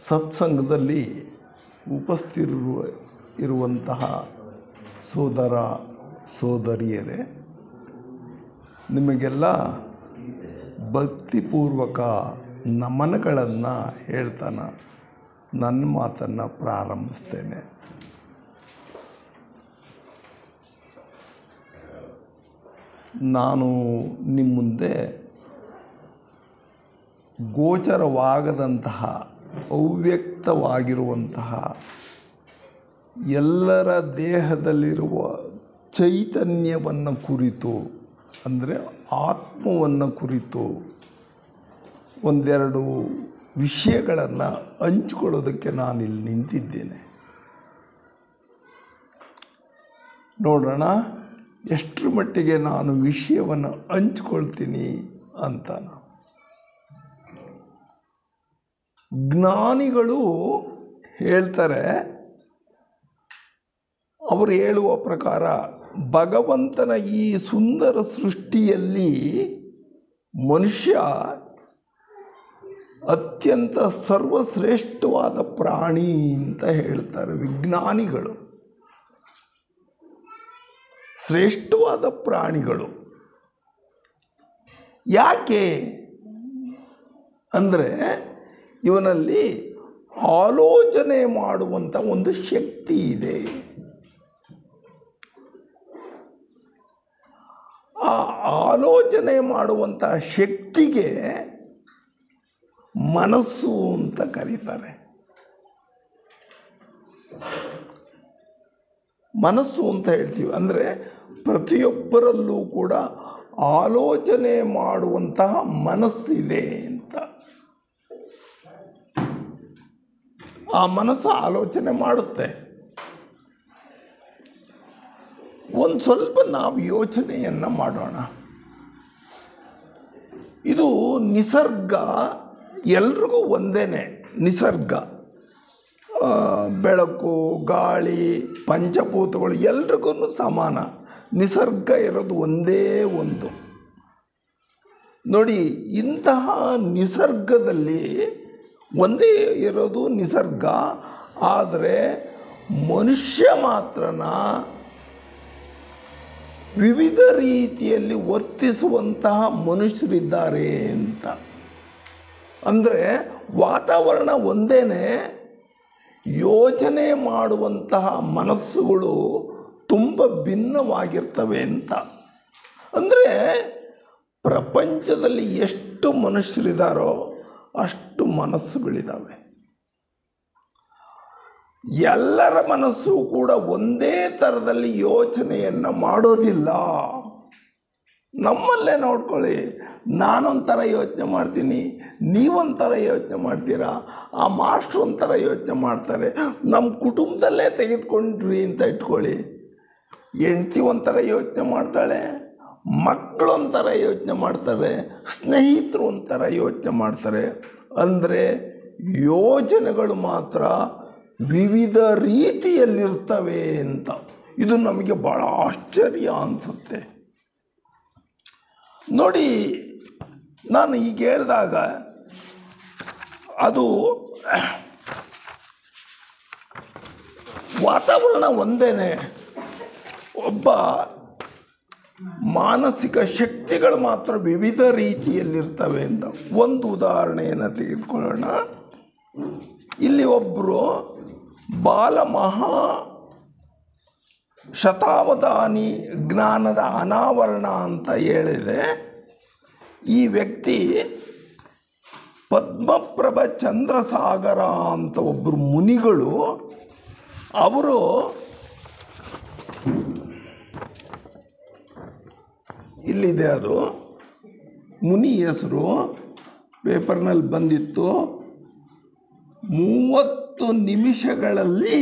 ಸತ್ಸಂಗದಲ್ಲಿ ಇರುವಂತಹ ಸೋದರ ಸೋದರಿಯರೇ, ನಿಮಗೆಲ್ಲ ಭಕ್ತಿಪೂರ್ವಕ ನಮನಗಳನ್ನು ಹೇಳ್ತಾನೆ ನನ್ನ ಮಾತನ್ನು ಪ್ರಾರಂಭಿಸ್ತೇನೆ. ನಾನು ನಿಮ್ಮ ಮುಂದೆ ಗೋಚರವಾಗದಂತಹ ಅವ್ಯಕ್ತವಾಗಿರುವಂತಹ ಎಲ್ಲರ ದೇಹದಲ್ಲಿರುವ ಚೈತನ್ಯವನ್ನು ಕುರಿತು, ಅಂದರೆ ಆತ್ಮವನ್ನು ಕುರಿತು ಒಂದೆರಡು ವಿಷಯಗಳನ್ನು ಹಂಚ್ಕೊಳ್ಳೋದಕ್ಕೆ ನಾನಿಲ್ಲಿ ನಿಂತಿದ್ದೇನೆ. ನೋಡೋಣ ಎಷ್ಟರ ಮಟ್ಟಿಗೆ ನಾನು ವಿಷಯವನ್ನು ಹಂಚ್ಕೊಳ್ತೀನಿ ಅಂತ. ಜ್ಞಾನಿಗಳು ಹೇಳ್ತಾರೆ, ಅವರು ಹೇಳುವ ಪ್ರಕಾರ ಭಗವಂತನ ಈ ಸುಂದರ ಸೃಷ್ಟಿಯಲ್ಲಿ ಮನುಷ್ಯ ಅತ್ಯಂತ ಸರ್ವಶ್ರೇಷ್ಠವಾದ ಪ್ರಾಣಿ ಅಂತ ಹೇಳ್ತಾರೆ ವಿಜ್ಞಾನಿಗಳು. ಶ್ರೇಷ್ಠವಾದ ಪ್ರಾಣಿಗಳು ಯಾಕೆ ಅಂದರೆ, ಇವನಲ್ಲಿ ಆಲೋಚನೆ ಮಾಡುವಂಥ ಒಂದು ಶಕ್ತಿ ಇದೆ. ಆ ಆಲೋಚನೆ ಮಾಡುವಂಥ ಶಕ್ತಿಗೆ ಮನಸ್ಸು ಅಂತ ಕರೀತಾರೆ. ಮನಸ್ಸು ಅಂತ ಹೇಳ್ತೀವಿ. ಅಂದರೆ ಪ್ರತಿಯೊಬ್ಬರಲ್ಲೂ ಕೂಡ ಆಲೋಚನೆ ಮಾಡುವಂತಹ ಮನಸ್ಸಿದೆ ಅಂತ. ಆ ಮನಸ್ಸು ಆಲೋಚನೆ ಮಾಡುತ್ತೆ. ಒಂದು ಸ್ವಲ್ಪ ನಾವು ಯೋಚನೆಯನ್ನು ಮಾಡೋಣ. ಇದು ನಿಸರ್ಗ ಎಲ್ರಿಗೂ ಒಂದೇ. ನಿಸರ್ಗ, ಬೆಳಕು, ಗಾಳಿ, ಪಂಚಭೂತಗಳು ಎಲ್ರಿಗೂ ಸಮಾನ. ನಿಸರ್ಗ ಇರೋದು ಒಂದೇ ಒಂದು. ನೋಡಿ, ಇಂತಹ ನಿಸರ್ಗದಲ್ಲಿ ಒಂದೇ ಇರೋದು ನಿಸರ್ಗ. ಆದರೆ ಮನುಷ್ಯ ಮಾತ್ರನ ವಿವಿಧ ರೀತಿಯಲ್ಲಿ ವರ್ತಿಸುವಂತಹ ಮನುಷ್ಯರಿದ್ದಾರೆ ಅಂತ. ಅಂದರೆ ವಾತಾವರಣ ಒಂದೇ, ಯೋಚನೆ ಮಾಡುವಂತಹ ಮನಸ್ಸುಗಳು ತುಂಬ ಭಿನ್ನವಾಗಿರ್ತವೆ ಅಂತ. ಅಂದರೆ ಪ್ರಪಂಚದಲ್ಲಿ ಎಷ್ಟು ಮನುಷ್ಯರಿದ್ದಾರೋ ಅಷ್ಟು ಮನಸ್ಸುಗಳಿದ್ದಾವೆ. ಎಲ್ಲರ ಮನಸ್ಸು ಕೂಡ ಒಂದೇ ಥರದಲ್ಲಿ ಯೋಚನೆಯನ್ನು ಮಾಡೋದಿಲ್ಲ. ನಮ್ಮಲ್ಲೇ ನೋಡ್ಕೊಳ್ಳಿ, ನಾನೊಂಥರ ಯೋಚನೆ ಮಾಡ್ತೀನಿ, ನೀವೊಂಥರ ಯೋಚನೆ ಮಾಡ್ತೀರಾ, ಆ ಮಾಸ್ಟ್ರು ಒಂಥರ ಯೋಚನೆ ಮಾಡ್ತಾರೆ. ನಮ್ಮ ಕುಟುಂಬದಲ್ಲೇ ತೆಗೆದುಕೊಂಡ್ರಿ ಅಂತ ಇಟ್ಕೊಳ್ಳಿ, ಹೆಂಡ್ತಿ ಒಂಥರ ಯೋಚನೆ ಮಾಡ್ತಾಳೆ, ಮಕ್ಕಳು ಒಂಥರ ಯೋಚನೆ ಮಾಡ್ತಾರೆ, ಸ್ನೇಹಿತರು ಒಂಥರ ಯೋಚನೆ ಮಾಡ್ತಾರೆ. ಅಂದರೆ ಯೋಚನೆಗಳು ಮಾತ್ರ ವಿವಿಧ ರೀತಿಯಲ್ಲಿರ್ತವೆ ಅಂತ. ಇದು ನಮಗೆ ಭಾಳ ಆಶ್ಚರ್ಯ ಅನಿಸುತ್ತೆ. ನೋಡಿ, ನಾನು ಈಗ ಹೇಳಿದಾಗ ಅದು ವಾತಾವರಣ ಒಂದೇ, ಒಬ್ಬ ಮಾನಸಿಕ ಶಕ್ತಿಗಳು ಮಾತ್ರ ವಿವಿಧ ರೀತಿಯಲ್ಲಿರ್ತವೆ ಅಂತ. ಒಂದು ಉದಾಹರಣೆಯನ್ನು ತೆಗೆದುಕೊಳ್ಳೋಣ. ಇಲ್ಲಿ ಒಬ್ಬರು ಬಾಲಮಹಾ ಶತಾವಧಾನಿ ಜ್ಞಾನದ ಅನಾವರಣ ಅಂತ ಹೇಳಿದೆ. ಈ ವ್ಯಕ್ತಿ ಪದ್ಮಪ್ರಭ ಚಂದ್ರಸಾಗರ ಅಂತ ಒಬ್ಬರು ಮುನಿಗಳು. ಅವರು ಇಲ್ಲಿದೆ, ಅದು ಮುನಿ ಹೆಸರು, ಪೇಪರ್ನಲ್ಲಿ ಬಂದಿತ್ತು. 30 ನಿಮಿಷಗಳಲ್ಲಿ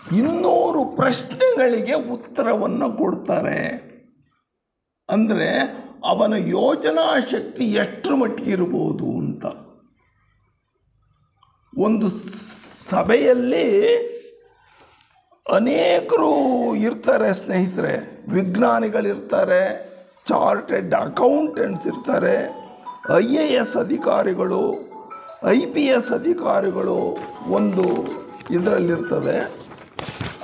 200 ಪ್ರಶ್ನೆಗಳಿಗೆ ಉತ್ತರವನ್ನು ಕೊಡ್ತಾರೆ. ಅಂದರೆ ಅವನ ಯೋಚನಾ ಶಕ್ತಿ ಎಷ್ಟರ ಮಟ್ಟಿಗೆ ಇರ್ಬೋದು ಅಂತ. ಒಂದು ಸಭೆಯಲ್ಲಿ ಅನೇಕರು ಇರ್ತಾರೆ ಸ್ನೇಹಿತರೆ. ವಿಜ್ಞಾನಿಗಳಿರ್ತಾರೆ, ಚಾರ್ಟೆಡ್ ಅಕೌಂಟೆಂಟ್ಸ್ ಇರ್ತಾರೆ, IAS ಅಧಿಕಾರಿಗಳು, IPS ಅಧಿಕಾರಿಗಳು ಒಂದು ಇದರಲ್ಲಿರ್ತದೆ.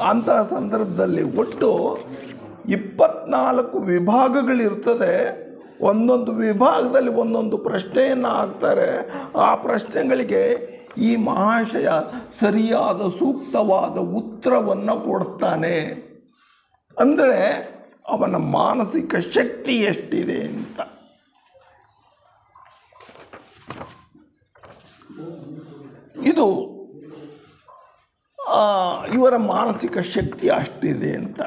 ಅಂತಹ ಸಂದರ್ಭದಲ್ಲಿ ಒಟ್ಟು 24 ವಿಭಾಗಗಳಿರ್ತದೆ. ಒಂದೊಂದು ವಿಭಾಗದಲ್ಲಿ ಒಂದೊಂದು ಪ್ರಶ್ನೆಯನ್ನು ಹಾಕ್ತಾರೆ. ಆ ಪ್ರಶ್ನೆಗಳಿಗೆ ಈ ಮಹಾಶಯ ಸರಿಯಾದ ಸೂಕ್ತವಾದ ಉತ್ತರವನ್ನು ಕೊಡ್ತಾನೆ. ಅಂದರೆ ಅವನ ಮಾನಸಿಕ ಶಕ್ತಿ ಎಷ್ಟಿದೆ ಅಂತ. ಇದು ಇವರ ಮಾನಸಿಕ ಶಕ್ತಿ ಅಷ್ಟಿದೆ ಅಂತ.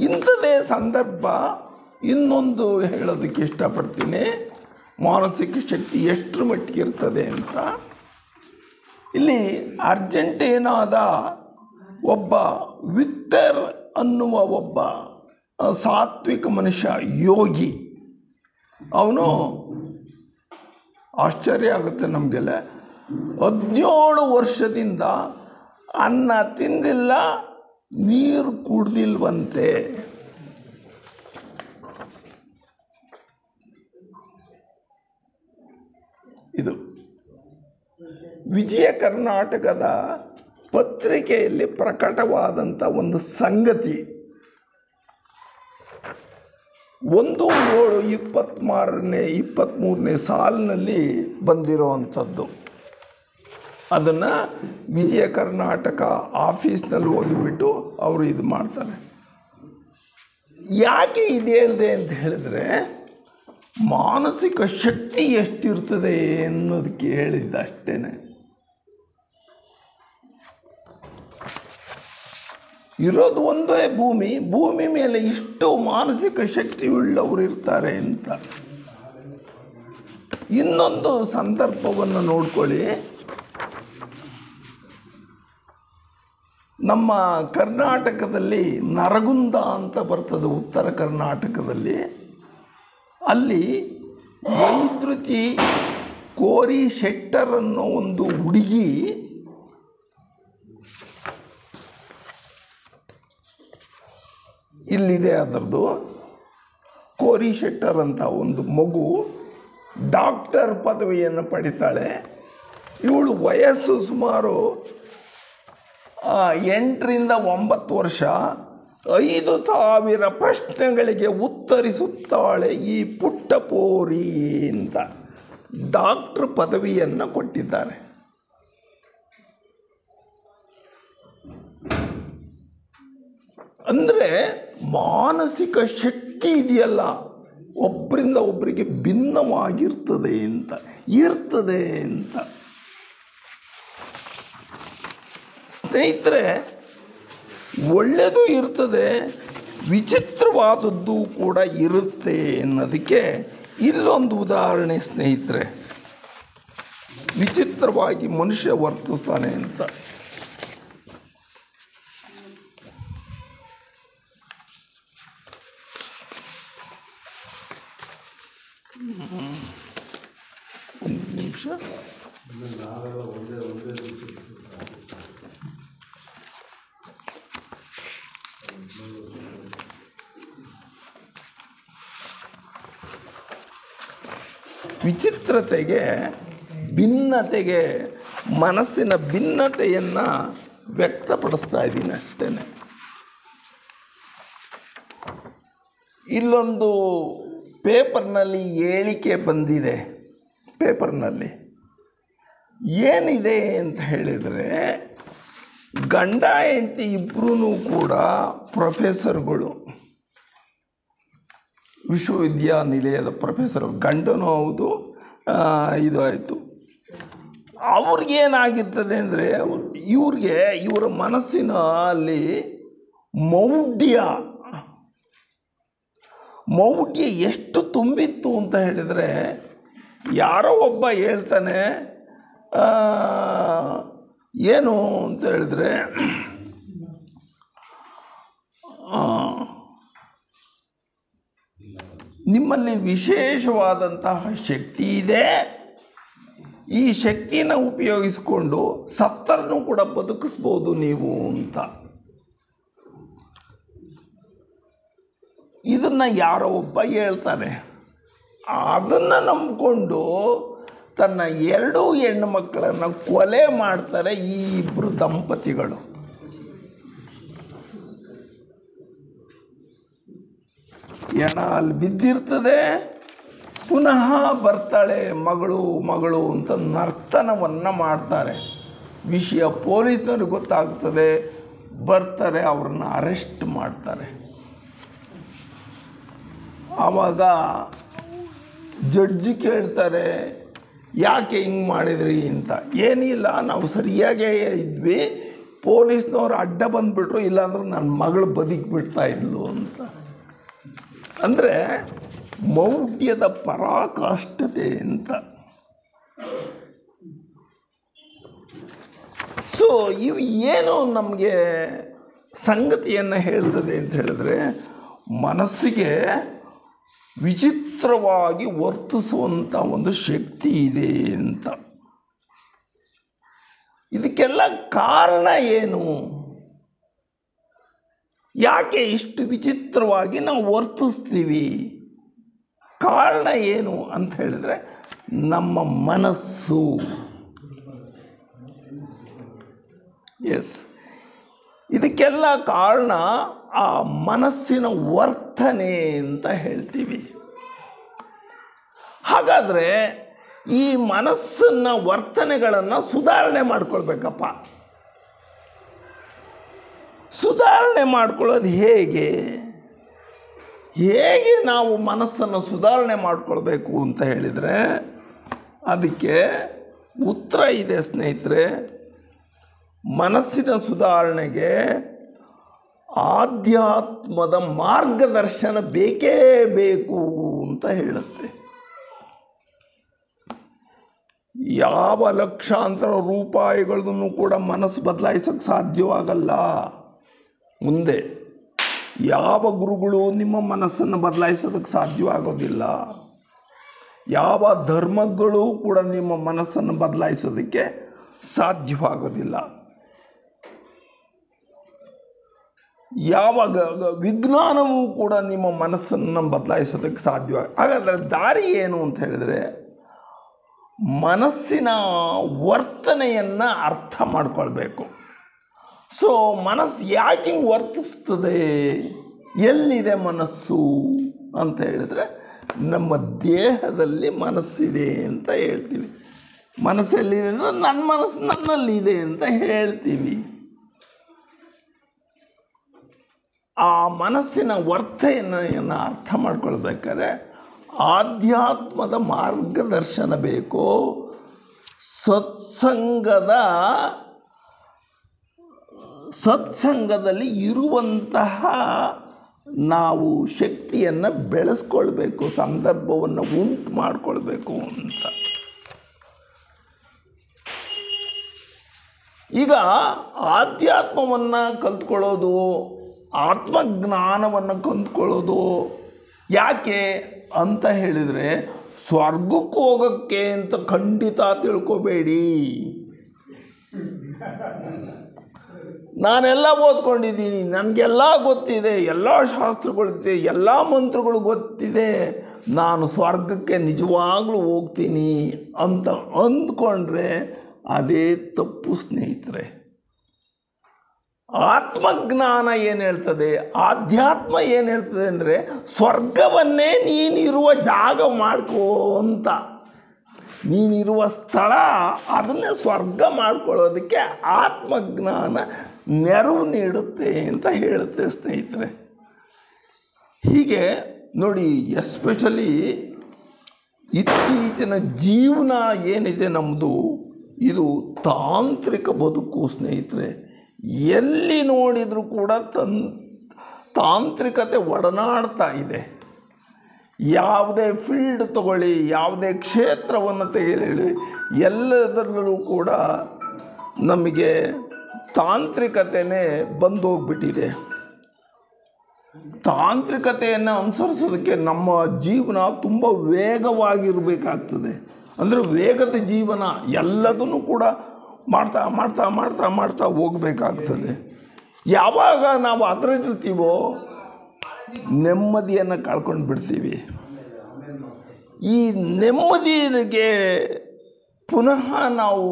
ಇಂಥದೇ ಸಂದರ್ಭ ಇನ್ನೊಂದು ಹೇಳೋದಕ್ಕೆ ಇಷ್ಟಪಡ್ತೀನಿ, ಮಾನಸಿಕ ಶಕ್ತಿ ಎಷ್ಟರ ಮಟ್ಟಿಗೆ ಇರ್ತದೆ ಅಂತ. ಇಲ್ಲಿ ಅರ್ಜೆಂಟೀನಾದ ಒಬ್ಬ ವಿಕ್ಟರ್ ಅನ್ನುವ ಒಬ್ಬ ಸಾತ್ವಿಕ ಮನುಷ್ಯ, ಯೋಗಿ. ಅವನು ಆಶ್ಚರ್ಯ ಆಗುತ್ತೆ ನಮಗೆಲ್ಲ, 17 ವರ್ಷದಿಂದ ಅನ್ನ ತಿಂದಿಲ್ಲ, ನೀರು ಕುಡ್ದಿಲ್ವಂತೆ. ಇದು ವಿಜಯ ಕರ್ನಾಟಕದ ಪತ್ರಿಕೆಯಲ್ಲಿ ಪ್ರಕಟವಾದಂಥ ಒಂದು ಸಂಗತಿ. 1/7/23ನೇ ಸಾಲಿನಲ್ಲಿ ಬಂದಿರೋವಂಥದ್ದು. ಅದನ್ನು ವಿಜಯ ಕರ್ನಾಟಕ ಆಫೀಸ್ನಲ್ಲಿ ಹೋಗಿಬಿಟ್ಟು ಅವರು ಇದು ಮಾಡ್ತಾರೆ. ಯಾಕೆ ಇದು ಹೇಳಿದೆ ಅಂತ ಹೇಳಿದ್ರೆ, ಮಾನಸಿಕ ಶಕ್ತಿ ಎಷ್ಟಿರ್ತದೆ ಅನ್ನೋದಕ್ಕೆ ಹೇಳಿದ್ದಷ್ಟೇ. ಇರೋದು ಒಂದೇ ಭೂಮಿ ಮೇಲೆ ಇಷ್ಟು ಮಾನಸಿಕ ಶಕ್ತಿ ಉಳ್ಳವರು ಇರ್ತಾರೆ ಅಂತ. ಇನ್ನೊಂದು ಸಂದರ್ಭವನ್ನು ನೋಡ್ಕೊಳ್ಳಿ. ನಮ್ಮ ಕರ್ನಾಟಕದಲ್ಲಿ ನರಗುಂದ ಅಂತ ಬರ್ತದೆ, ಉತ್ತರ ಕರ್ನಾಟಕದಲ್ಲಿ. ಅಲ್ಲಿ ವೈದ್ಯುತಿ ಕೋರಿ ಶೆಟ್ಟರ್ ಅನ್ನೋ ಒಂದು ಹುಡುಗಿ ಇಲ್ಲಿದೆ. ಅದರದ್ದು ಕೋರಿ ಶೆಟ್ಟರ್ ಅಂತ ಒಂದು ಮಗು ಡಾಕ್ಟರ್ ಪದವಿಯನ್ನು ಪಡಿತಾಳೆ. ಇವಳು ವಯಸ್ಸು ಸುಮಾರು 8ರಿಂದ 9 ವರ್ಷ. 5,000 ಪ್ರಶ್ನೆಗಳಿಗೆ ಉತ್ತರಿಸುತ್ತಾಳೆ ಈ ಪುಟ್ಟ ಪೋರಿ ಅಂತ ಡಾಕ್ಟರ್ ಪದವಿಯನ್ನು ಕೊಟ್ಟಿದ್ದಾರೆ. ಅಂದರೆ ಮಾನಸಿಕ ಶಕ್ತಿ ಇದೆಯಲ್ಲ, ಒಬ್ಬರಿಂದ ಒಬ್ಬರಿಗೆ ಭಿನ್ನವಾಗಿರ್ತದೆ ಅಂತ, ಇರ್ತದೆ ಅಂತ. ಸ್ನೇಹಿತರೆ, ಒಳ್ಳೆಯದು ಇರ್ತದೆ, ವಿಚಿತ್ರವಾದದ್ದು ಕೂಡ ಇರುತ್ತೆ ಅನ್ನೋದಕ್ಕೆ ಇಲ್ಲೊಂದು ಉದಾಹರಣೆ ಸ್ನೇಹಿತರೆ. ವಿಚಿತ್ರವಾಗಿ ಮನುಷ್ಯ ವರ್ತಿಸ್ತಾನೆ ಅಂತ. ಒಂದು ನಿಮಿಷ. ವಿಚಿತ್ರತೆಗೆ, ಭಿನ್ನತೆಗೆ, ಮನಸ್ಸಿನ ಭಿನ್ನತೆಯನ್ನು ವ್ಯಕ್ತಪಡಿಸ್ತಾ ಇದ್ದೀನಿ ಅಷ್ಟೇ. ಇಲ್ಲೊಂದು ಪೇಪರ್ನಲ್ಲಿ ಹೇಳಿಕೆ ಬಂದಿದೆ. ಪೇಪರ್ನಲ್ಲಿ ಏನಿದೆ ಅಂತ ಹೇಳಿದರೆ, ಗಂಡ ಹೆಂಡತಿ ಇಬ್ಬರೂ ಕೂಡ ಪ್ರೊಫೆಸರ್ಗಳು, ವಿಶ್ವವಿದ್ಯಾನಿಲಯದ ಪ್ರೊಫೆಸರ್. ಗಂಡನೂ ಹೌದು, ಇದು ಆಯಿತು. ಅವ್ರಿಗೇನಾಗಿರ್ತದೆ ಅಂದರೆ, ಇವರ ಮನಸ್ಸಿನ ಅಲ್ಲಿ ಮೌಢ್ಯ ಎಷ್ಟು ತುಂಬಿತ್ತು ಅಂತ ಹೇಳಿದರೆ, ಯಾರೋ ಒಬ್ಬ ಹೇಳ್ತಾನೆ, ಏನು ಅಂತ ಹೇಳಿದ್ರೆ, ನಿಮ್ಮಲ್ಲಿ ವಿಶೇಷವಾದಂತಹ ಶಕ್ತಿ ಇದೆ, ಈ ಶಕ್ತಿನ ಉಪಯೋಗಿಸಿಕೊಂಡು ಸತ್ತರನ್ನು ಕೂಡ ಬದುಕಿಸ್ಬೋದು ನೀವು ಅಂತ. ಇದನ್ನು ಯಾರೋ ಒಬ್ಬ ಹೇಳ್ತಾನೆ. ಅದನ್ನು ನಂಬಿಕೊಂಡು ತನ್ನ 2 ಹೆಣ್ಣು ಮಕ್ಕಳನ್ನು ಕೊಲೆ ಮಾಡ್ತಾರೆ ಈ ಇಬ್ಬರು ದಂಪತಿಗಳು. ಹೆಣ ಅಲ್ಲಿ ಬಿದ್ದಿರ್ತದೆ, ಪುನಃ ಬರ್ತಾಳೆ ಮಗಳು ಮಗಳು ಅಂತ ನರ್ತನವನ್ನು ಮಾಡ್ತಾರೆ. ವಿಷಯ ಪೊಲೀಸ್ನವ್ರಿಗೆ ಗೊತ್ತಾಗ್ತದೆ, ಬರ್ತಾರೆ, ಅವ್ರನ್ನ ಅರೆಸ್ಟ್ ಮಾಡ್ತಾರೆ. ಆವಾಗ ಜಡ್ಜಿ ಕೇಳ್ತಾರೆ, ಯಾಕೆ ಹಿಂಗೆ ಮಾಡಿದ್ರಿ ಅಂತ. ಏನಿಲ್ಲ, ನಾವು ಸರಿಯಾಗೇ ಇದ್ವಿ, ಪೊಲೀಸ್ನವ್ರು ಅಡ್ಡ ಬಂದುಬಿಟ್ರು, ಇಲ್ಲಾಂದ್ರೆ ನನ್ನ ಮಗಳು ಬದುಕಿಬಿಡ್ತಾ ಇದ್ಲು ಅಂತ. ಅಂದರೆ ಮೌಢ್ಯದ ಪರಾಕಾಷ್ಠತೆ ಅಂತ. ಸೊ ಇವು ಏನು ನಮಗೆ ಸಂಗತಿಯನ್ನು ಹೇಳ್ತದೆ ಅಂತ ಹೇಳಿದ್ರೆ, ಮನಸ್ಸಿಗೆ ವಿಚಿತ್ರವಾಗಿ ವರ್ತಿಸುವಂಥ ಒಂದು ಶಕ್ತಿ ಇದೆ ಅಂತ. ಇದಕ್ಕೆಲ್ಲ ಕಾರಣ ಏನು? ಯಾಕೆ ಇಷ್ಟು ವಿಚಿತ್ರವಾಗಿ ನಾವು ವರ್ತಿಸ್ತೀವಿ? ಕಾರಣ ಏನು ಅಂತ ಹೇಳಿದ್ರೆ, ನಮ್ಮ ಮನಸ್ಸು. ಎಸ್, ಇದಕ್ಕೆಲ್ಲ ಕಾರಣ ಆ ಮನಸ್ಸಿನ ವರ್ತನೆ ಅಂತ ಹೇಳ್ತೀವಿ. ಹಾಗಾದರೆ ಈ ಮನಸ್ಸನ್ನ ವರ್ತನೆಗಳನ್ನು ಸುಧಾರಣೆ ಮಾಡ್ಕೊಳ್ಬೇಕಪ್ಪ. ಸುಧಾರಣೆ ಮಾಡ್ಕೊಳ್ಳೋದು ಹೇಗೆ ನಾವು ಮನಸ್ಸನ್ನು ಸುಧಾರಣೆ ಮಾಡ್ಕೊಳ್ಬೇಕು ಅಂತ ಹೇಳಿದರೆ, ಅದಕ್ಕೆ ಉತ್ತರ ಇದೆ ಸ್ನೇಹಿತರೆ. ಮನಸ್ಸಿನ ಸುಧಾರಣೆಗೆ ಆಧ್ಯಾತ್ಮದ ಮಾರ್ಗದರ್ಶನ ಬೇಕೇ ಬೇಕು ಅಂತ ಹೇಳುತ್ತೆ. ಯಾವ ಲಕ್ಷಾಂತರ ರೂಪಾಯಿಗಳನ್ನು ಕೂಡ ಮನಸ್ಸು ಬದಲಾಯಿಸೋಕ್ಕೆ ಸಾಧ್ಯವಾಗಲ್ಲ. ಮುಂದೆ ಯಾವ ಗುರುಗಳು ನಿಮ್ಮ ಮನಸ್ಸನ್ನು ಬದಲಾಯಿಸೋದಕ್ಕೆ ಸಾಧ್ಯವಾಗೋದಿಲ್ಲ. ಯಾವ ಧರ್ಮಗಳು ಕೂಡ ನಿಮ್ಮ ಮನಸ್ಸನ್ನು ಬದಲಾಯಿಸೋದಕ್ಕೆ ಸಾಧ್ಯವಾಗೋದಿಲ್ಲ. ಯಾವ ವಿಜ್ಞಾನವೂ ಕೂಡ ನಿಮ್ಮ ಮನಸ್ಸನ್ನು ಬದಲಾಯಿಸೋದಕ್ಕೆ ಸಾಧ್ಯ. ಹಾಗಾದರೆ ದಾರಿ ಏನು ಅಂತ ಹೇಳಿದರೆ, ಮನಸ್ಸಿನ ವರ್ತನೆಯನ್ನು ಅರ್ಥ ಮಾಡ್ಕೊಳ್ಬೇಕು. ಸೊ ಮನಸ್ಸು ಯಾಕೆ ಹಿಂಗೆ ವರ್ತಿಸ್ತದೆ, ಎಲ್ಲಿದೆ ಮನಸ್ಸು ಅಂತ ಹೇಳಿದ್ರೆ, ನಮ್ಮ ದೇಹದಲ್ಲಿ ಮನಸ್ಸಿದೆ ಅಂತ ಹೇಳ್ತೀವಿ. ಮನಸ್ಸೆಲ್ಲಿದೆ ಅಂದರೆ ನನ್ನ ಮನಸ್ಸು ನನ್ನಲ್ಲಿದೆ ಅಂತ ಹೇಳ್ತೀವಿ. ಆ ಮನಸ್ಸಿನ ವರ್ತನೆಯನ್ನು ಅರ್ಥ ಮಾಡ್ಕೊಳ್ಬೇಕಾದ್ರೆ ಆಧ್ಯಾತ್ಮದ ಮಾರ್ಗದರ್ಶನ ಬೇಕು. ಸತ್ಸಂಗದಲ್ಲಿ ಇರುವಂತಹ ನಾವು ಶಕ್ತಿಯನ್ನು ಬೆಳೆಸ್ಕೊಳ್ಬೇಕು, ಸಂದರ್ಭವನ್ನು ಉಂಟು ಮಾಡಿಕೊಳ್ಬೇಕು ಅಂತ. ಈಗ ಆಧ್ಯಾತ್ಮವನ್ನು ಕಲ್ತ್ಕೊಳ್ಳೋದು, ಆತ್ಮಜ್ಞಾನವನ್ನು ಕಲ್ತ್ಕೊಳ್ಳೋದು ಯಾಕೆ ಅಂತ ಹೇಳಿದರೆ, ಸ್ವರ್ಗಕ್ಕೆ ಹೋಗೋಕ್ಕೆ ಅಂತ ಖಂಡಿತ ತಿಳ್ಕೊಬೇಡಿ. ನಾನೆಲ್ಲ ಓದ್ಕೊಂಡಿದ್ದೀನಿ, ನನಗೆಲ್ಲ ಗೊತ್ತಿದೆ, ಎಲ್ಲ ಶಾಸ್ತ್ರಗಳಿದೆ, ಎಲ್ಲ ಮಂತ್ರಗಳು ಗೊತ್ತಿದೆ, ನಾನು ಸ್ವರ್ಗಕ್ಕೆ ನಿಜವಾಗ್ಲೂ ಹೋಗ್ತೀನಿ ಅಂತ ಅಂದ್ಕೊಂಡ್ರೆ ಅದೇ ತಪ್ಪು ಸ್ನೇಹಿತರೆ. ಆತ್ಮಜ್ಞಾನ ಏನು ಹೇಳ್ತದೆ, ಆಧ್ಯಾತ್ಮ ಏನು ಹೇಳ್ತದೆ ಅಂದರೆ, ಸ್ವರ್ಗವನ್ನೇ ನೀನಿರುವ ಜಾಗ ಮಾಡ್ಕೋ ಅಂತ. ನೀನಿರುವ ಸ್ಥಳ ಅದನ್ನೇ ಸ್ವರ್ಗ ಮಾಡ್ಕೊಳ್ಳೋದಕ್ಕೆ ಆತ್ಮಜ್ಞಾನ ನೆರವು ನೀಡುತ್ತೆ ಅಂತ ಹೇಳುತ್ತೆ ಸ್ನೇಹಿತರೆ. ಹೀಗೆ ನೋಡಿ, ಎಸ್ಪೆಷಲಿ ಇತ್ತೀಚಿನ ಜೀವನ ಏನಿದೆ ನಮ್ಮದು, ಇದು ತಾಂತ್ರಿಕ ಬದುಕು ಸ್ನೇಹಿತರೆ. ಎಲ್ಲಿ ನೋಡಿದರೂ ಕೂಡ ತಾಂತ್ರಿಕತೆ ಒಡನಾಡ್ತಾ ಇದೆ. ಯಾವುದೇ ಫೀಲ್ಡ್ ತಗೊಳ್ಳಿ, ಯಾವುದೇ ಕ್ಷೇತ್ರವನ್ನು ತೆಗೆದುಕೊಳ್ಳಿ, ಎಲ್ಲದರಲ್ಲೂ ಕೂಡ ನಮಗೆ ತಾಂತ್ರಿಕತೆಯೇ ಬಂದೋಗ್ಬಿಟ್ಟಿದೆ. ತಾಂತ್ರಿಕತೆಯನ್ನು ಅನುಸರಿಸೋದಕ್ಕೆ ನಮ್ಮ ಜೀವನ ತುಂಬ ವೇಗವಾಗಿರಬೇಕಾಗ್ತದೆ. ಅಂದರೆ ವೇಗದ ಜೀವನ, ಎಲ್ಲದನ್ನು ಕೂಡ ಮಾಡ್ತಾ ಮಾಡ್ತಾ ಮಾಡ್ತಾ ಮಾಡ್ತಾ ಹೋಗಬೇಕಾಗ್ತದೆ. ಯಾವಾಗ ನಾವು ಅದರಲ್ಲಿರ್ತೀವೋ ನೆಮ್ಮದಿಯನ್ನು ಕಳ್ಕೊಂಡು ಬಿಡ್ತೀವಿ. ಈ ನೆಮ್ಮದಿಗೆ ಪುನಃ ನಾವು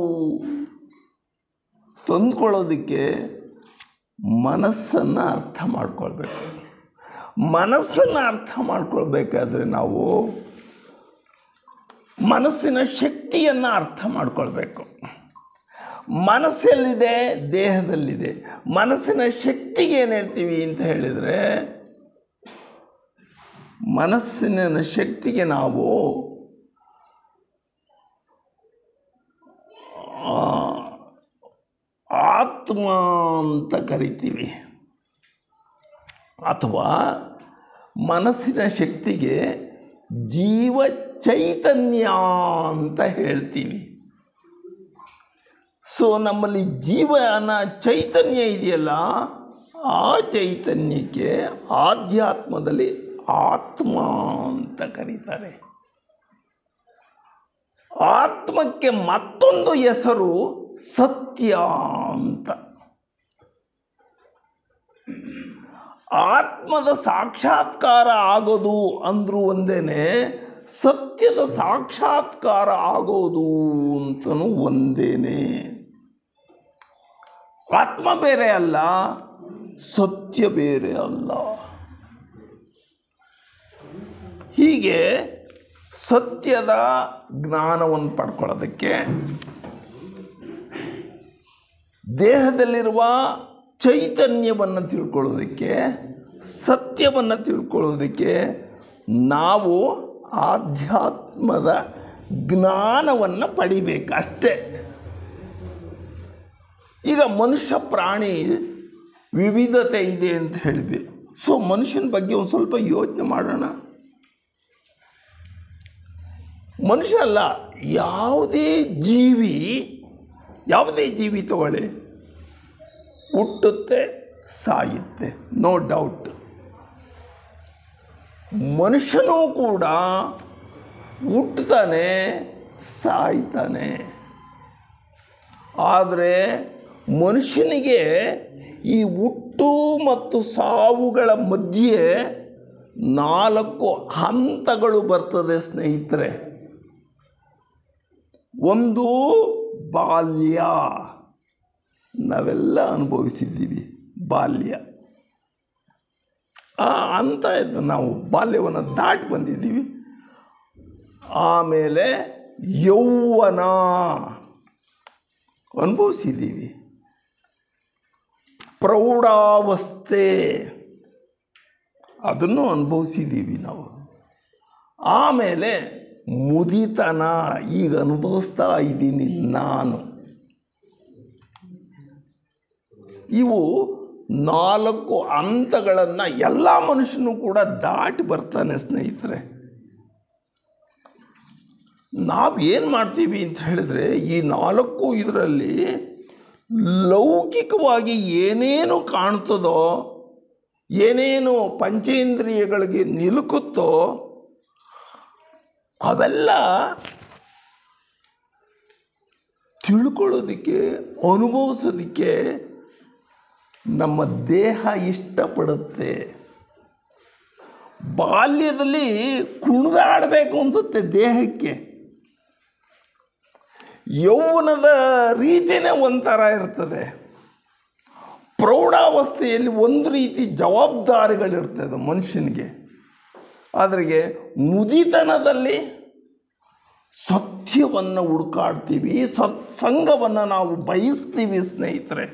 ತಂದುಕೊಳ್ಳೋದಕ್ಕೆ ಮನಸ್ಸನ್ನು ಅರ್ಥ ಮಾಡ್ಕೊಳ್ಬೇಕು. ಮನಸ್ಸನ್ನು ಅರ್ಥ ಮಾಡ್ಕೊಳ್ಬೇಕಾದ್ರೆ ನಾವು ಮನಸ್ಸಿನ ಶಕ್ತಿಯನ್ನು ಅರ್ಥ ಮಾಡ್ಕೊಳ್ಬೇಕು. ಮನಸ್ಸೆಲ್ಲಿದೆ? ದೇಹದಲ್ಲಿದೆ. ಮನಸ್ಸಿನ ಶಕ್ತಿಗೆ ಏನು ಹೇಳ್ತೀವಿ ಅಂತ ಹೇಳಿದರೆ, ಮನಸ್ಸಿನ ಶಕ್ತಿಗೆ ನಾವು ಆತ್ಮ ಅಂತ ಕರಿತೀವಿ, ಅಥವಾ ಮನಸ್ಸಿನ ಶಕ್ತಿಗೆ ಜೀವ ಚೈತನ್ಯ ಅಂತ ಹೇಳ್ತೀವಿ. ಸೊ ನಮ್ಮಲ್ಲಿ ಜೀವನ ಚೈತನ್ಯ ಇದೆಯಲ್ಲ, ಆ ಚೈತನ್ಯಕ್ಕೆ ಆಧ್ಯಾತ್ಮದಲ್ಲಿ ಆತ್ಮ ಅಂತ ಕರೀತಾರೆ. ಆತ್ಮಕ್ಕೆ ಮತ್ತೊಂದು ಹೆಸರು ಸತ್ಯ ಅಂತ. ಆತ್ಮದ ಸಾಕ್ಷಾತ್ಕಾರ ಆಗೋದು ಅಂದ್ರೂ ಒಂದೇನೆ, ಸತ್ಯದ ಸಾಕ್ಷಾತ್ಕಾರ ಆಗೋದು ಅಂತನೂ ಒಂದೇನೆ. ಆತ್ಮ ಬೇರೆ ಅಲ್ಲ, ಸತ್ಯ ಬೇರೆ ಅಲ್ಲ. ಹೀಗೆ ಸತ್ಯದ ಜ್ಞಾನವನ್ನು ಪಡ್ಕೊಳ್ಳೋದಕ್ಕೆ, ದೇಹದಲ್ಲಿರುವ ಚೈತನ್ಯವನ್ನು ತಿಳ್ಕೊಳ್ಳೋದಕ್ಕೆ, ಸತ್ಯವನ್ನು ತಿಳ್ಕೊಳ್ಳೋದಕ್ಕೆ ನಾವು ಆಧ್ಯಾತ್ಮದ ಜ್ಞಾನವನ್ನು ಪಡಿಬೇಕು ಅಷ್ಟೇ. ಈಗ ಮನುಷ್ಯ ಪ್ರಾಣಿ ವಿವಿಧತೆ ಇದೆ ಅಂತ ಹೇಳಿದ್ವಿ. ಸೊ ಮನುಷ್ಯನ ಬಗ್ಗೆ ಒಂದು ಸ್ವಲ್ಪ ಯೋಚನೆ ಮಾಡೋಣ. ಮನುಷ್ಯ ಅಲ್ಲ, ಯಾವುದೇ ಜೀವಿ ತಗೊಳ್ಳಿ, ಹುಟ್ಟುತ್ತೆ, ಸಾಯುತ್ತೆ, ನೋ ಡೌಟ್. ಮನುಷ್ಯನೂ ಕೂಡ ಹುಟ್ಟುತ್ತಾನೆ, ಸಾಯ್ತಾನೆ. ಆದರೆ ಮನುಷ್ಯನಿಗೆ ಈ ಹುಟ್ಟು ಮತ್ತು ಸಾವುಗಳ ಮಧ್ಯೆ 4 ಹಂತಗಳು ಬರ್ತದೆ ಸ್ನೇಹಿತರೆ. ಒಂದು ಬಾಲ್ಯ, ನಾವೆಲ್ಲ ಅನುಭವಿಸಿದ್ದೀವಿ ಬಾಲ್ಯ. ಆ ಹಂತ ಇದ್ದು ನಾವು ಬಾಲ್ಯವನ್ನು ದಾಟಿ ಬಂದಿದ್ದೀವಿ. ಆಮೇಲೆ ಯೌವನ ಅನುಭವಿಸಿದ್ದೀವಿ, ಪ್ರೌಢಾವಸ್ಥೆ ಅದನ್ನು ಅನುಭವಿಸಿದ್ದೀವಿ ನಾವು. ಆಮೇಲೆ ಮುದಿತನ, ಈಗ ಅನುಭವಿಸ್ತಾ ಇದ್ದೀನಿ ನಾನು. ಇವು 4 ಹಂತಗಳನ್ನು ಎಲ್ಲ ಮನುಷ್ಯನೂ ಕೂಡ ದಾಟಿ ಬರ್ತಾನೆ ಸ್ನೇಹಿತರೆ. ನಾವೇನು ಮಾಡ್ತೀವಿ ಅಂತ ಹೇಳಿದ್ರೆ, ಈ 4 ಇದರಲ್ಲಿ ಲೌಕಿಕವಾಗಿ ಏನೇನು ಕಾಣ್ತದೋ, ಏನೇನು ಪಂಚೇಂದ್ರಿಯಗಳಿಗೆ ನಿಲುಕುತ್ತೋ ಅವೆಲ್ಲ ತಿಳ್ಕೊಳ್ಳೋದಕ್ಕೆ, ಅನುಭವಿಸೋದಕ್ಕೆ ನಮ್ಮ ದೇಹ ಇಷ್ಟಪಡುತ್ತೆ. ಬಾಲ್ಯದಲ್ಲಿ ಕುಣಿದಾಡಬೇಕು ಅನಿಸುತ್ತೆ ದೇಹಕ್ಕೆ. ಯೌವನದ ರೀತಿಯೇ ಒಂಥರ ಇರ್ತದೆ. ಪ್ರೌಢಾವಸ್ಥೆಯಲ್ಲಿ ಒಂದು ರೀತಿ ಜವಾಬ್ದಾರಿಗಳಿರ್ತದೆ ಮನುಷ್ಯನಿಗೆ. ಆದರೆ ಮುದಿತನದಲ್ಲಿ ಸತ್ಯವನ್ನು ಹುಡುಕಾಡ್ತೀವಿ, ಸತ್ಸಂಗವನ್ನು ನಾವು ಬಯಸ್ತೀವಿ ಸ್ನೇಹಿತರೆ.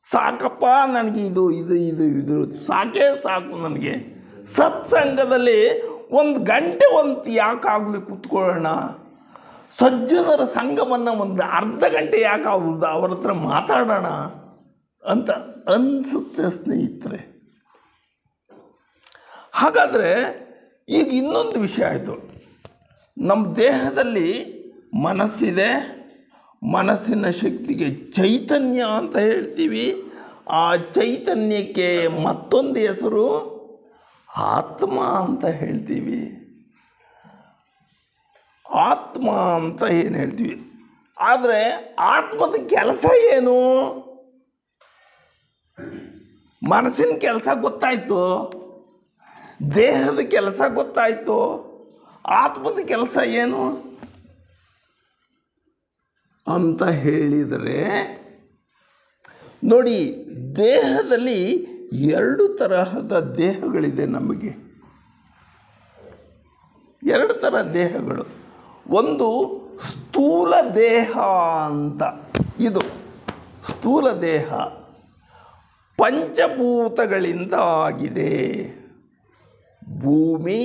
ಸಾಕಪ್ಪ, ನನಗೆ ಇದು ಸಾಕೇ ಸಾಕು. ನನಗೆ ಸತ್ಸಂಗದಲ್ಲಿ 1 ಗಂಟೆ ಯಾಕಾಗಲಿ ಕೂತ್ಕೊಳ್ಳೋಣ, ಸಜ್ಜನರ ಸಂಘವನ್ನು 1 ಅರ್ಧ ಗಂಟೆ ಯಾಕಾಗುವುದು, ಅವ್ರ ಹತ್ರ ಮಾತಾಡೋಣ ಅಂತ ಅನಿಸುತ್ತೆ ಸ್ನೇಹಿತರೆ. ಹಾಗಾದರೆ ಈಗ ಇನ್ನೊಂದು ವಿಷಯ ಆಯಿತು. ನಮ್ಮ ದೇಹದಲ್ಲಿ ಮನಸ್ಸಿದೆ, ಮನಸ್ಸಿನ ಶಕ್ತಿಗೆ ಚೈತನ್ಯ ಅಂತ ಹೇಳ್ತೀವಿ. ಆ ಚೈತನ್ಯಕ್ಕೆ ಮತ್ತೊಂದು ಹೆಸರು ಆತ್ಮ ಅಂತ ಹೇಳ್ತೀವಿ. ಆತ್ಮ ಅಂತ ಏನು ಹೇಳ್ತೀವಿ. ಆದರೆ ಆತ್ಮದ ಕೆಲಸ ಏನು? ಮನಸ್ಸಿನ ಕೆಲಸ ಗೊತ್ತಾಯಿತು, ದೇಹದ ಕೆಲಸ ಗೊತ್ತಾಯಿತು, ಆತ್ಮದ ಕೆಲಸ ಏನು ಅಂತ ಹೇಳಿದರೆ, ನೋಡಿ, ದೇಹದಲ್ಲಿ 2 ತರಹದ ದೇಹಗಳಿದೆ ನಮಗೆ. 2 ಥರ ದೇಹಗಳು. ಒಂದು ಸ್ಥೂಲ ದೇಹ ಅಂತ, ಇದು ಸ್ಥೂಲ ದೇಹ ಪಂಚಭೂತಗಳಿಂದ ಆಗಿದೆ. ಭೂಮಿ,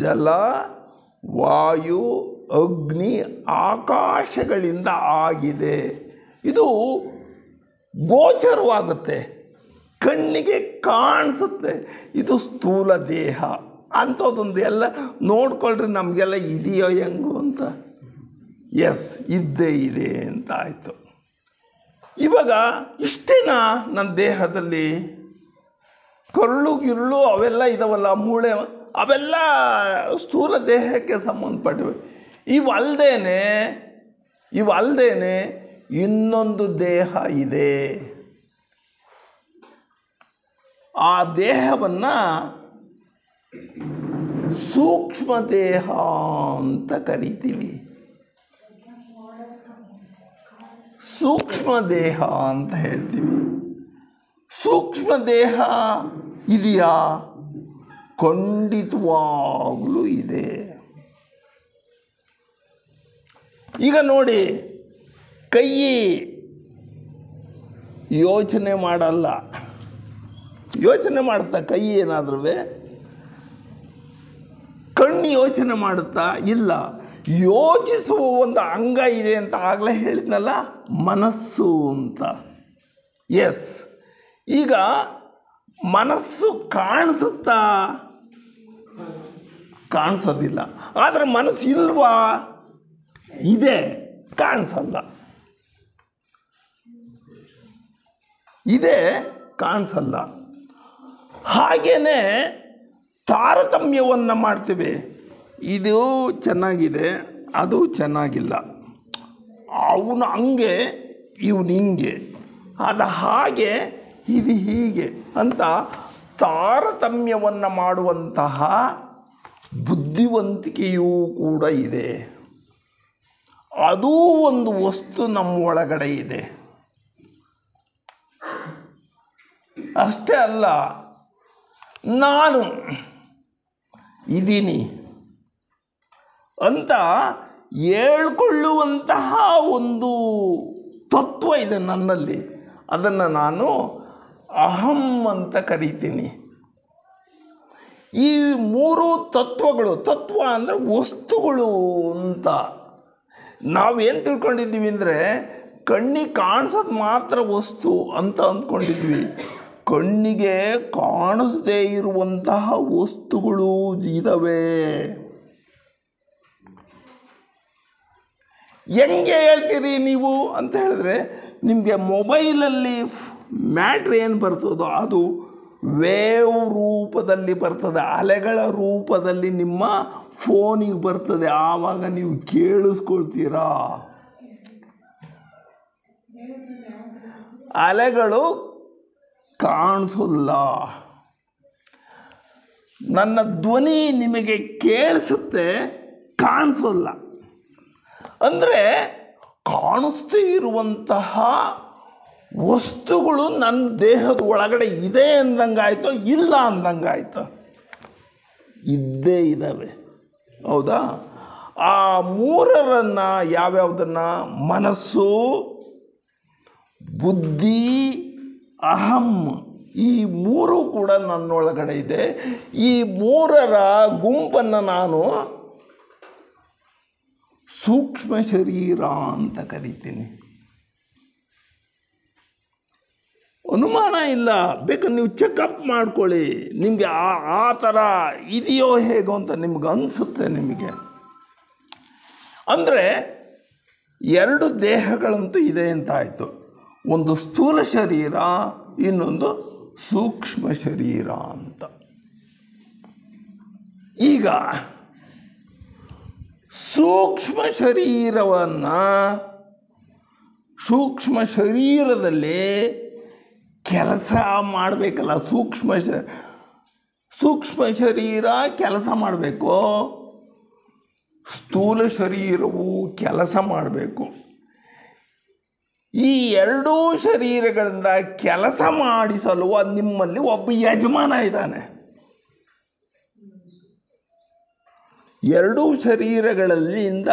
ಜಲ, ವಾಯು, ಅಗ್ನಿ, ಆಕಾಶಗಳಿಂದ ಆಗಿದೆ. ಇದು ಗೋಚರವಾಗುತ್ತೆ, ಕಣ್ಣಿಗೆ ಕಾಣಿಸುತ್ತೆ. ಇದು ಸ್ಥೂಲ ದೇಹ. ಅಂಥದ್ದೊಂದು ಎಲ್ಲ ನೋಡ್ಕೊಳ್ರಿ, ನಮಗೆಲ್ಲ ಇದೆಯೋ ಹೆಂಗು ಅಂತ. ಎಸ್, ಇದ್ದೇ ಇದೆ ಅಂತ ಆಯಿತು. ಇವಾಗ ಇಷ್ಟೇನಾ ನನ್ನ ದೇಹದಲ್ಲಿ? ಕರುಳು ಗಿರುಳು ಅವೆಲ್ಲ ಇದಾವಲ್ಲ, ಮೂಳೆ, ಅವೆಲ್ಲ ಸ್ಥೂಲ ದೇಹಕ್ಕೆ ಸಂಬಂಧಪಟ್ಟಿವೆ. ಇವಲ್ದೇನೆ ಇನ್ನೊಂದು ದೇಹ ಇದೆ. ಆ ದೇಹವನ್ನು ಸೂಕ್ಷ್ಮ ದೇಹ ಅಂತ ಕರಿತೀವಿ. ಸೂಕ್ಷ್ಮ ದೇಹ ಅಂತ ಹೇಳ್ತೀವಿ. ಸೂಕ್ಷ್ಮ ದೇಹ ಇದೆಯಾ? ಖಂಡಿತವಾಗಲೂ ಇದೆ. ಈಗ ನೋಡಿ, ಕೈ ಯೋಚನೆ ಮಾಡಲ್ಲ. ಯೋಚನೆ ಮಾಡುತ್ತಾ ಕೈ ಏನಾದ್ರೂ? ಕಣ್ಣು ಯೋಚನೆ ಮಾಡುತ್ತಾ? ಇಲ್ಲ. ಯೋಚಿಸುವ ಒಂದು ಅಂಗ ಇದೆ ಅಂತ ಆಗಲೇ ಹೇಳಿದ್ನಲ್ಲ, ಮನಸ್ಸು ಅಂತ. ಎಸ್. ಈಗ ಮನಸ್ಸು ಕಾಣಿಸುತ್ತಾ? ಕಾಣಿಸೋದಿಲ್ಲ. ಆದರೆ ಮನಸ್ಸು ಇಲ್ವಾ? ಇದೆ, ಕಾಣಿಸಲ್ಲ. ಇದೆ, ಕಾಣಿಸಲ್ಲ. ಹಾಗೇನೆ ತಾರತಮ್ಯವನ್ನು ಮಾಡ್ತೀವಿ. ಇದು ಚೆನ್ನಾಗಿದೆ, ಅದು ಚೆನ್ನಾಗಿಲ್ಲ. ಅವನು ಹಂಗೆ, ಇವನು ಹಿಂಗೆ, ಅದು ಹಾಗೆ, ಇದು ಹೀಗೆ ಅಂತ ತಾರತಮ್ಯವನ್ನು ಮಾಡುವಂತಹ ಬುದ್ಧಿವಂತಿಕೆಯೂ ಕೂಡ ಇದೆ. ಅದೂ ಒಂದು ವಸ್ತು ನಮ್ಮ ಒಳಗಡೆ ಇದೆ. ಅಷ್ಟೇ ಅಲ್ಲ, ನಾನು ಇದ್ದೀನಿ ಅಂತ ಹೇಳ್ಕೊಳ್ಳುವಂತಹ ಒಂದು ತತ್ವ ಇದೆ ನನ್ನಲ್ಲಿ. ಅದನ್ನು ನಾನು ಅಹಂ ಅಂತ ಕರಿತೀನಿ. ಈ 3 ತತ್ವಗಳು, ತತ್ವ ಅಂದರೆ ವಸ್ತುಗಳು ಅಂತ ನಾವೇನು ತಿಳ್ಕೊಂಡಿದ್ದೀವಿ ಅಂದರೆ, ಕಣ್ಣಿಗೆ ಕಾಣಿಸೋದು ಮಾತ್ರ ವಸ್ತು ಅಂತ ಅಂದ್ಕೊಂಡಿದ್ವಿ. ಕಣ್ಣಿಗೆ ಕಾಣಿಸದೇ ಇರುವಂತಹ ವಸ್ತುಗಳು ಇದ್ದಾವೆ. ಹೆಂಗೆ ಹೇಳ್ತೀರಿ ನೀವು ಅಂತ ಹೇಳಿದ್ರೆ, ನಿಮಗೆ ಮೊಬೈಲಲ್ಲಿ ಮ್ಯಾಟ್ರ್ ಏನು ಬರ್ತದೋ ಅದು ವೇವ್ ರೂಪದಲ್ಲಿ ಬರ್ತದೆ, ಅಲೆಗಳ ರೂಪದಲ್ಲಿ ನಿಮ್ಮ ಫೋನಿಗೆ ಬರ್ತದೆ. ಆವಾಗ ನೀವು ಕೇಳಿಸ್ಕೊಳ್ತೀರಾ. ಅಲೆಗಳು ಕಾಣಿಸಲ್ಲ. ನನ್ನ ಧ್ವನಿ ನಿಮಗೆ ಕೇಳಿಸುತ್ತೆ, ಕಾಣಿಸಲ್ಲ. ಅಂದರೆ ಕಾಣಿಸ್ದೇ ಇರುವಂತಹ ವಸ್ತುಗಳು ನನ್ನ ದೇಹದ ಒಳಗಡೆ ಇದೆ ಅಂದಂಗಾಯ್ತೋ ಇಲ್ಲ ಅಂದಂಗಾಯ್ತೋ? ಇದ್ದೇ ಇದ್ದಾವೆ. ಹೌದಾ? ಆ 3ರನ್ನು ಯಾವ್ಯಾವುದನ್ನು? ಮನಸ್ಸು, ಬುದ್ಧಿ, ಅಹಂ, ಈ 3 ಕೂಡ ನನ್ನೊಳಗಡೆ ಇದೆ. ಈ 3ರ ಗುಂಪನ್ನು ನಾನು ಸೂಕ್ಷ್ಮ ಶರೀರ ಅಂತ ಕರಿತೀನಿ. ಅನುಮಾನ ಇಲ್ಲ, ಬೇಕಾದ್ರೆ ನೀವು ಚೆಕಪ್ ಮಾಡ್ಕೊಳ್ಳಿ. ನಿಮಗೆ ಆ ಥರ ಇದೆಯೋ ಹೇಗೋ ಅಂತ ನಿಮ್ಗೆ ಅನಿಸುತ್ತೆ. ನಿಮಗೆ ಅಂದರೆ 2 ದೇಹಗಳಂತೂ ಇದೆ ಅಂತ ಆಯಿತು. ಒಂದು ಸ್ಥೂಲ ಶರೀರ, ಇನ್ನೊಂದು ಸೂಕ್ಷ್ಮ ಶರೀರ ಅಂತ. ಈಗ ಸೂಕ್ಷ್ಮ ಶರೀರದಲ್ಲಿ ಕೆಲಸ ಮಾಡಬೇಕಲ್ಲ. ಸೂಕ್ಷ್ಮ ಶರೀರ ಕೆಲಸ ಮಾಡಬೇಕು. ಸ್ಥೂಲ ಶರೀರವು ಕೆಲಸ ಮಾಡಬೇಕು. ಈ ಎರಡೂ ಶರೀರಗಳಿಂದ ಕೆಲಸ ಮಾಡಿಸಲು ನಿಮ್ಮಲ್ಲಿ ಒಬ್ಬ ಯಜಮಾನ ಇದ್ದಾನೆ. ಎರಡೂ ಶರೀರಗಳಿಂದ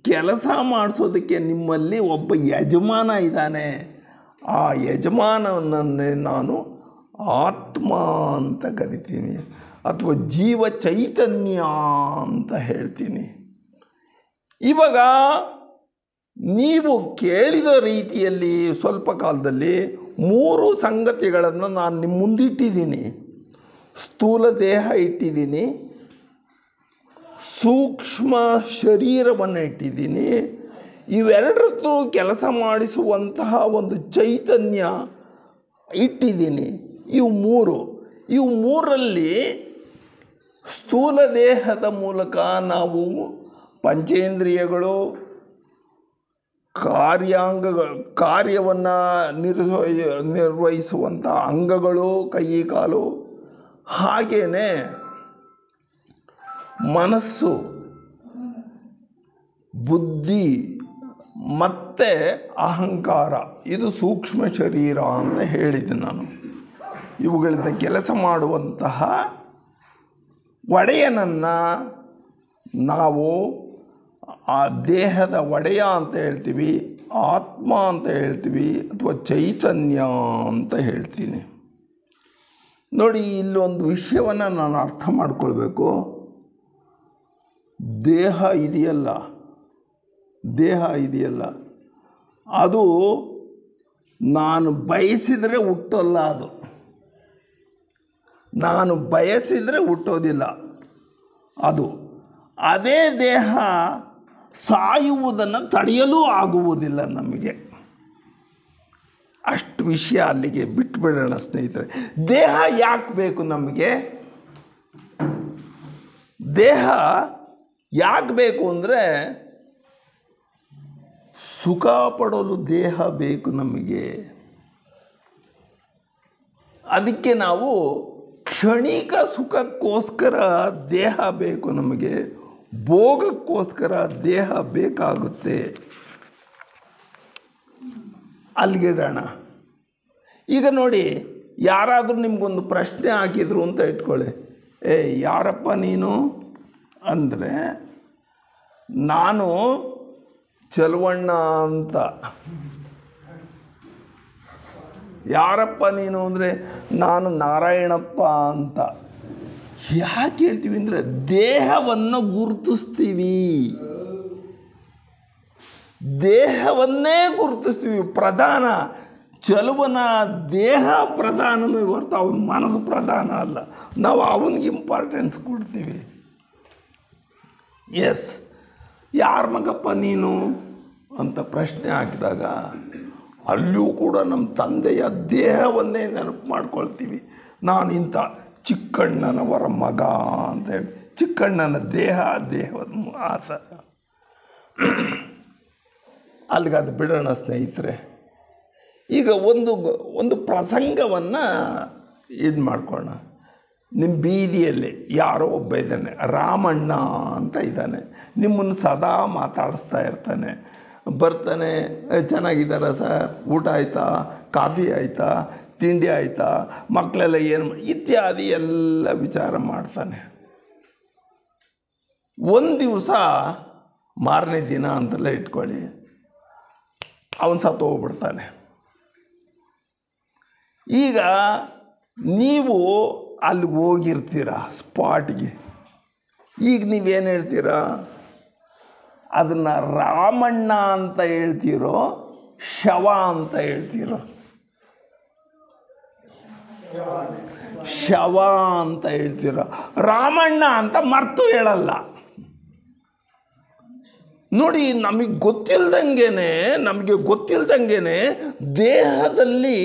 ಕೆಲಸ ಮಾಡಿಸೋದಕ್ಕೆ ನಿಮ್ಮಲ್ಲಿ ಒಬ್ಬ ಯಜಮಾನ ಇದ್ದಾನೆ. ಆ ಯಜಮಾನನನ್ನೇ ನಾನು ಆತ್ಮ ಅಂತ ಕರಿತೀನಿ, ಅಥವಾ ಜೀವ ಚೈತನ್ಯ ಅಂತ ಹೇಳ್ತೀನಿ. ಇವಾಗ ನೀವು ಕೇಳಿದ ರೀತಿಯಲ್ಲಿ ಸ್ವಲ್ಪ ಕಾಲದಲ್ಲಿ 3 ಸಂಗತಿಗಳನ್ನು ನಾನು ನಿಮ್ಮ ಮುಂದಿಟ್ಟಿದ್ದೀನಿ. ಸ್ಥೂಲ ದೇಹ ಇಟ್ಟಿದ್ದೀನಿ, ಸೂಕ್ಷ್ಮ ಶರೀರವನ್ನು ಇಟ್ಟಿದ್ದೀನಿ, ಇವೆರಡರದ್ದು ಕೆಲಸ ಮಾಡಿಸುವಂತಹ ಒಂದು ಚೈತನ್ಯ ಇಟ್ಟಿದ್ದೀನಿ. ಇವು ಮೂರರಲ್ಲಿ ಸ್ಥೂಲ ದೇಹದ ಮೂಲಕ ನಾವು ಪಂಚೇಂದ್ರಿಯಗಳು, ಕಾರ್ಯವನ್ನು ನಿರ್ವಹಿಸುವಂಥ ಅಂಗಗಳು, ಕೈ ಕಾಲು, ಹಾಗೆಯೇ ಮನಸ್ಸು, ಬುದ್ಧಿ ಮತ್ತು ಅಹಂಕಾರ, ಇದು ಸೂಕ್ಷ್ಮ ಶರೀರ ಅಂತ ಹೇಳಿದೆ ನಾನು. ಇವುಗಳಿಂದ ಕೆಲಸ ಮಾಡುವಂತಹ ಒಡೆಯನನ್ನು ನಾವು ಆ ದೇಹದ ಒಡೆಯ ಅಂತ ಹೇಳ್ತೀವಿ, ಆತ್ಮ ಅಂತ ಹೇಳ್ತೀವಿ, ಅಥವಾ ಚೈತನ್ಯ ಅಂತ ಹೇಳ್ತೀನಿ. ನೋಡಿ, ಇಲ್ಲೊಂದು ವಿಷಯವನ್ನು ನಾನು ಅರ್ಥ ಮಾಡ್ಕೊಳ್ಬೇಕು. ದೇಹ ಇದೆಯಲ್ಲ ಅದು ನಾನು ಬಯಸಿದರೆ ಹುಟ್ಟೋಲ್ಲ. ನಾನು ಬಯಸಿದರೆ ಹುಟ್ಟೋದಿಲ್ಲ. ಅದೇ ದೇಹ ಸಾಯುವುದನ್ನು ತಡೆಯಲೂ ಆಗುವುದಿಲ್ಲ ನಮಗೆ. ಅಷ್ಟು ವಿಷಯ ಅಲ್ಲಿಗೆ ಬಿಟ್ಟುಬಿಡೋಣ ಸ್ನೇಹಿತರೆ. ದೇಹ ಯಾಕೆ ಬೇಕು ನಮಗೆ? ದೇಹ ಯಾಕೆ ಬೇಕು ಅಂದರೆ, ಸುಖ ಪಡಲು ದೇಹ ಬೇಕು ನಮಗೆ. ಅದಕ್ಕೆ ನಾವು ಕ್ಷಣಿಕ ಸುಖಕ್ಕೋಸ್ಕರ ದೇಹ ಬೇಕು ನಮಗೆ, ಭೋಗಕ್ಕೋಸ್ಕರ ದೇಹ ಬೇಕಾಗುತ್ತೆ. ಅಲ್ಲಿಗಿಡೋಣ. ಈಗ ನೋಡಿ, ಯಾರಾದರೂ ನಿಮಗೊಂದು ಪ್ರಶ್ನೆ ಹಾಕಿದ್ರು ಅಂತ ಇಟ್ಕೊಳ್ಳಿ, ಯಾರಪ್ಪ ನೀನು ಅಂದರೆ, ನಾನು ಚಲವಣ್ಣ ಅಂತ. ಯಾರಪ್ಪ ನೀನು ಅಂದರೆ, ನಾನು ನಾರಾಯಣಪ್ಪ ಅಂತ. ಯಾಕೆ ಹೇಳ್ತೀವಿ ಅಂದರೆ, ದೇಹವನ್ನು ಗುರುತಿಸ್ತೀವಿ, ದೇಹವನ್ನೇ ಗುರುತಿಸ್ತೀವಿ. ಪ್ರಧಾನ ಚಲುವನ ದೇಹ ಪ್ರಧಾನವೇ ಹೊರತು ಅವನ ಮನಸ್ಸು ಪ್ರಧಾನ ಅಲ್ಲ. ನಾವು ಅವನಿಗೆ ಇಂಪಾರ್ಟೆನ್ಸ್ ಕೊಡ್ತೀವಿ. ಎಸ್, ಯಾರ ಮಗಪ್ಪ ನೀನು ಅಂತ ಪ್ರಶ್ನೆ ಹಾಕಿದಾಗ ಅಲ್ಲಿಯೂ ಕೂಡ ನಮ್ಮ ತಂದೆಯ ದೇಹವನ್ನೇ ನೆನಪು ಮಾಡ್ಕೊಳ್ತೀವಿ. ನಾನು ಇಂಥ ಚಿಕ್ಕಣ್ಣನವರ ಮಗ ಅಂತ ಹೇಳಿ, ಚಿಕ್ಕಣ್ಣನ ದೇಹದ ಆತ. ಅಲ್ಲಿಗೆ ಅದು ಬಿಡೋಣ ಸ್ನೇಹಿತರೆ. ಈಗ ಒಂದು ಪ್ರಸಂಗವನ್ನು ಇದು ಮಾಡ್ಕೊಳ್ಳೋಣ. ನಿಮ್ಮ ಬೀದಿಯಲ್ಲಿ ಯಾರೋ ಒಬ್ಬ ಇದ್ದಾನೆ, ರಾಮಣ್ಣ ಅಂತ ಇದ್ದಾನೆ. ನಿಮ್ಮನ್ನು ಸದಾ ಮಾತಾಡಿಸ್ತಾ ಇರ್ತಾನೆ. ಬರ್ತಾನೆ, ಚೆನ್ನಾಗಿದ್ದಾರಾ ಸರ್, ಊಟ ಆಯಿತಾ, ಕಾಫಿ ಆಯಿತಾ, ತಿಂಡಿ ಆಯಿತಾ, ಮಕ್ಕಳೆಲ್ಲ ಏನು ಇತ್ಯಾದಿ ಎಲ್ಲ ವಿಚಾರ ಮಾಡ್ತಾನೆ. ಒಂದು ದಿವಸ, ಮಾರನೇ ದಿನ ಅಂತೆಲ್ಲ ಇಟ್ಕೊಳ್ಳಿ, ಅವನು ಸತ್ತು ಹೋಗ್ಬಿಡ್ತಾನೆ. ಈಗ ನೀವು ಅಲ್ಲಿಗೆ ಹೋಗಿರ್ತೀರ ಸ್ಪಾಟ್ಗೆ. ಈಗ ನೀವೇನು ಹೇಳ್ತೀರಾ? ಅದನ್ನು ರಾಮಣ್ಣ ಅಂತ ಹೇಳ್ತೀರೋ, ಶವ ಅಂತ ಹೇಳ್ತೀರೋ? ಶವ ಅಂತ ಹೇಳ್ತೀರೋ. ರಾಮಣ್ಣ ಅಂತ ಮರ್ತು ಹೇಳಲ್ಲ. ನೋಡಿ, ನಮಗೆ ಗೊತ್ತಿಲ್ದಂಗೆ ದೇಹದಲ್ಲಿ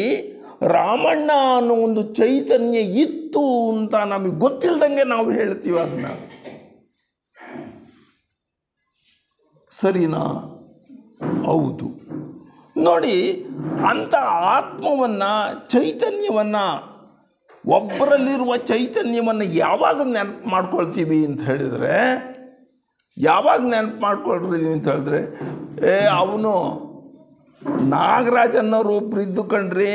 ರಾಮಣ್ಣ ಅನ್ನೋ ಒಂದು ಚೈತನ್ಯ ಇತ್ತು ಅಂತ ನಮಗೆ ಗೊತ್ತಿಲ್ದಂಗೆ ನಾವು ಹೇಳ್ತೀವಿ. ಅದನ್ನ ಸರಿನಾ? ಹೌದು. ನೋಡಿ, ಅಂಥ ಆತ್ಮವನ್ನು, ಚೈತನ್ಯವನ್ನು, ಒಬ್ಬರಲ್ಲಿರುವ ಚೈತನ್ಯವನ್ನು ಯಾವಾಗ ನೆನಪು ಮಾಡ್ಕೊಳ್ತೀವಿ ಅಂತ ಹೇಳಿದರೆ, ಯಾವಾಗ ನೆನಪು ಮಾಡ್ಕೊಳ್ರಿ ಅಂತ ಹೇಳಿದ್ರೆ, ಅವನು ನಾಗರಾಜನ್ನೋರು ಒಬ್ರು ಇದ್ದು ಕಣ್ರಿ,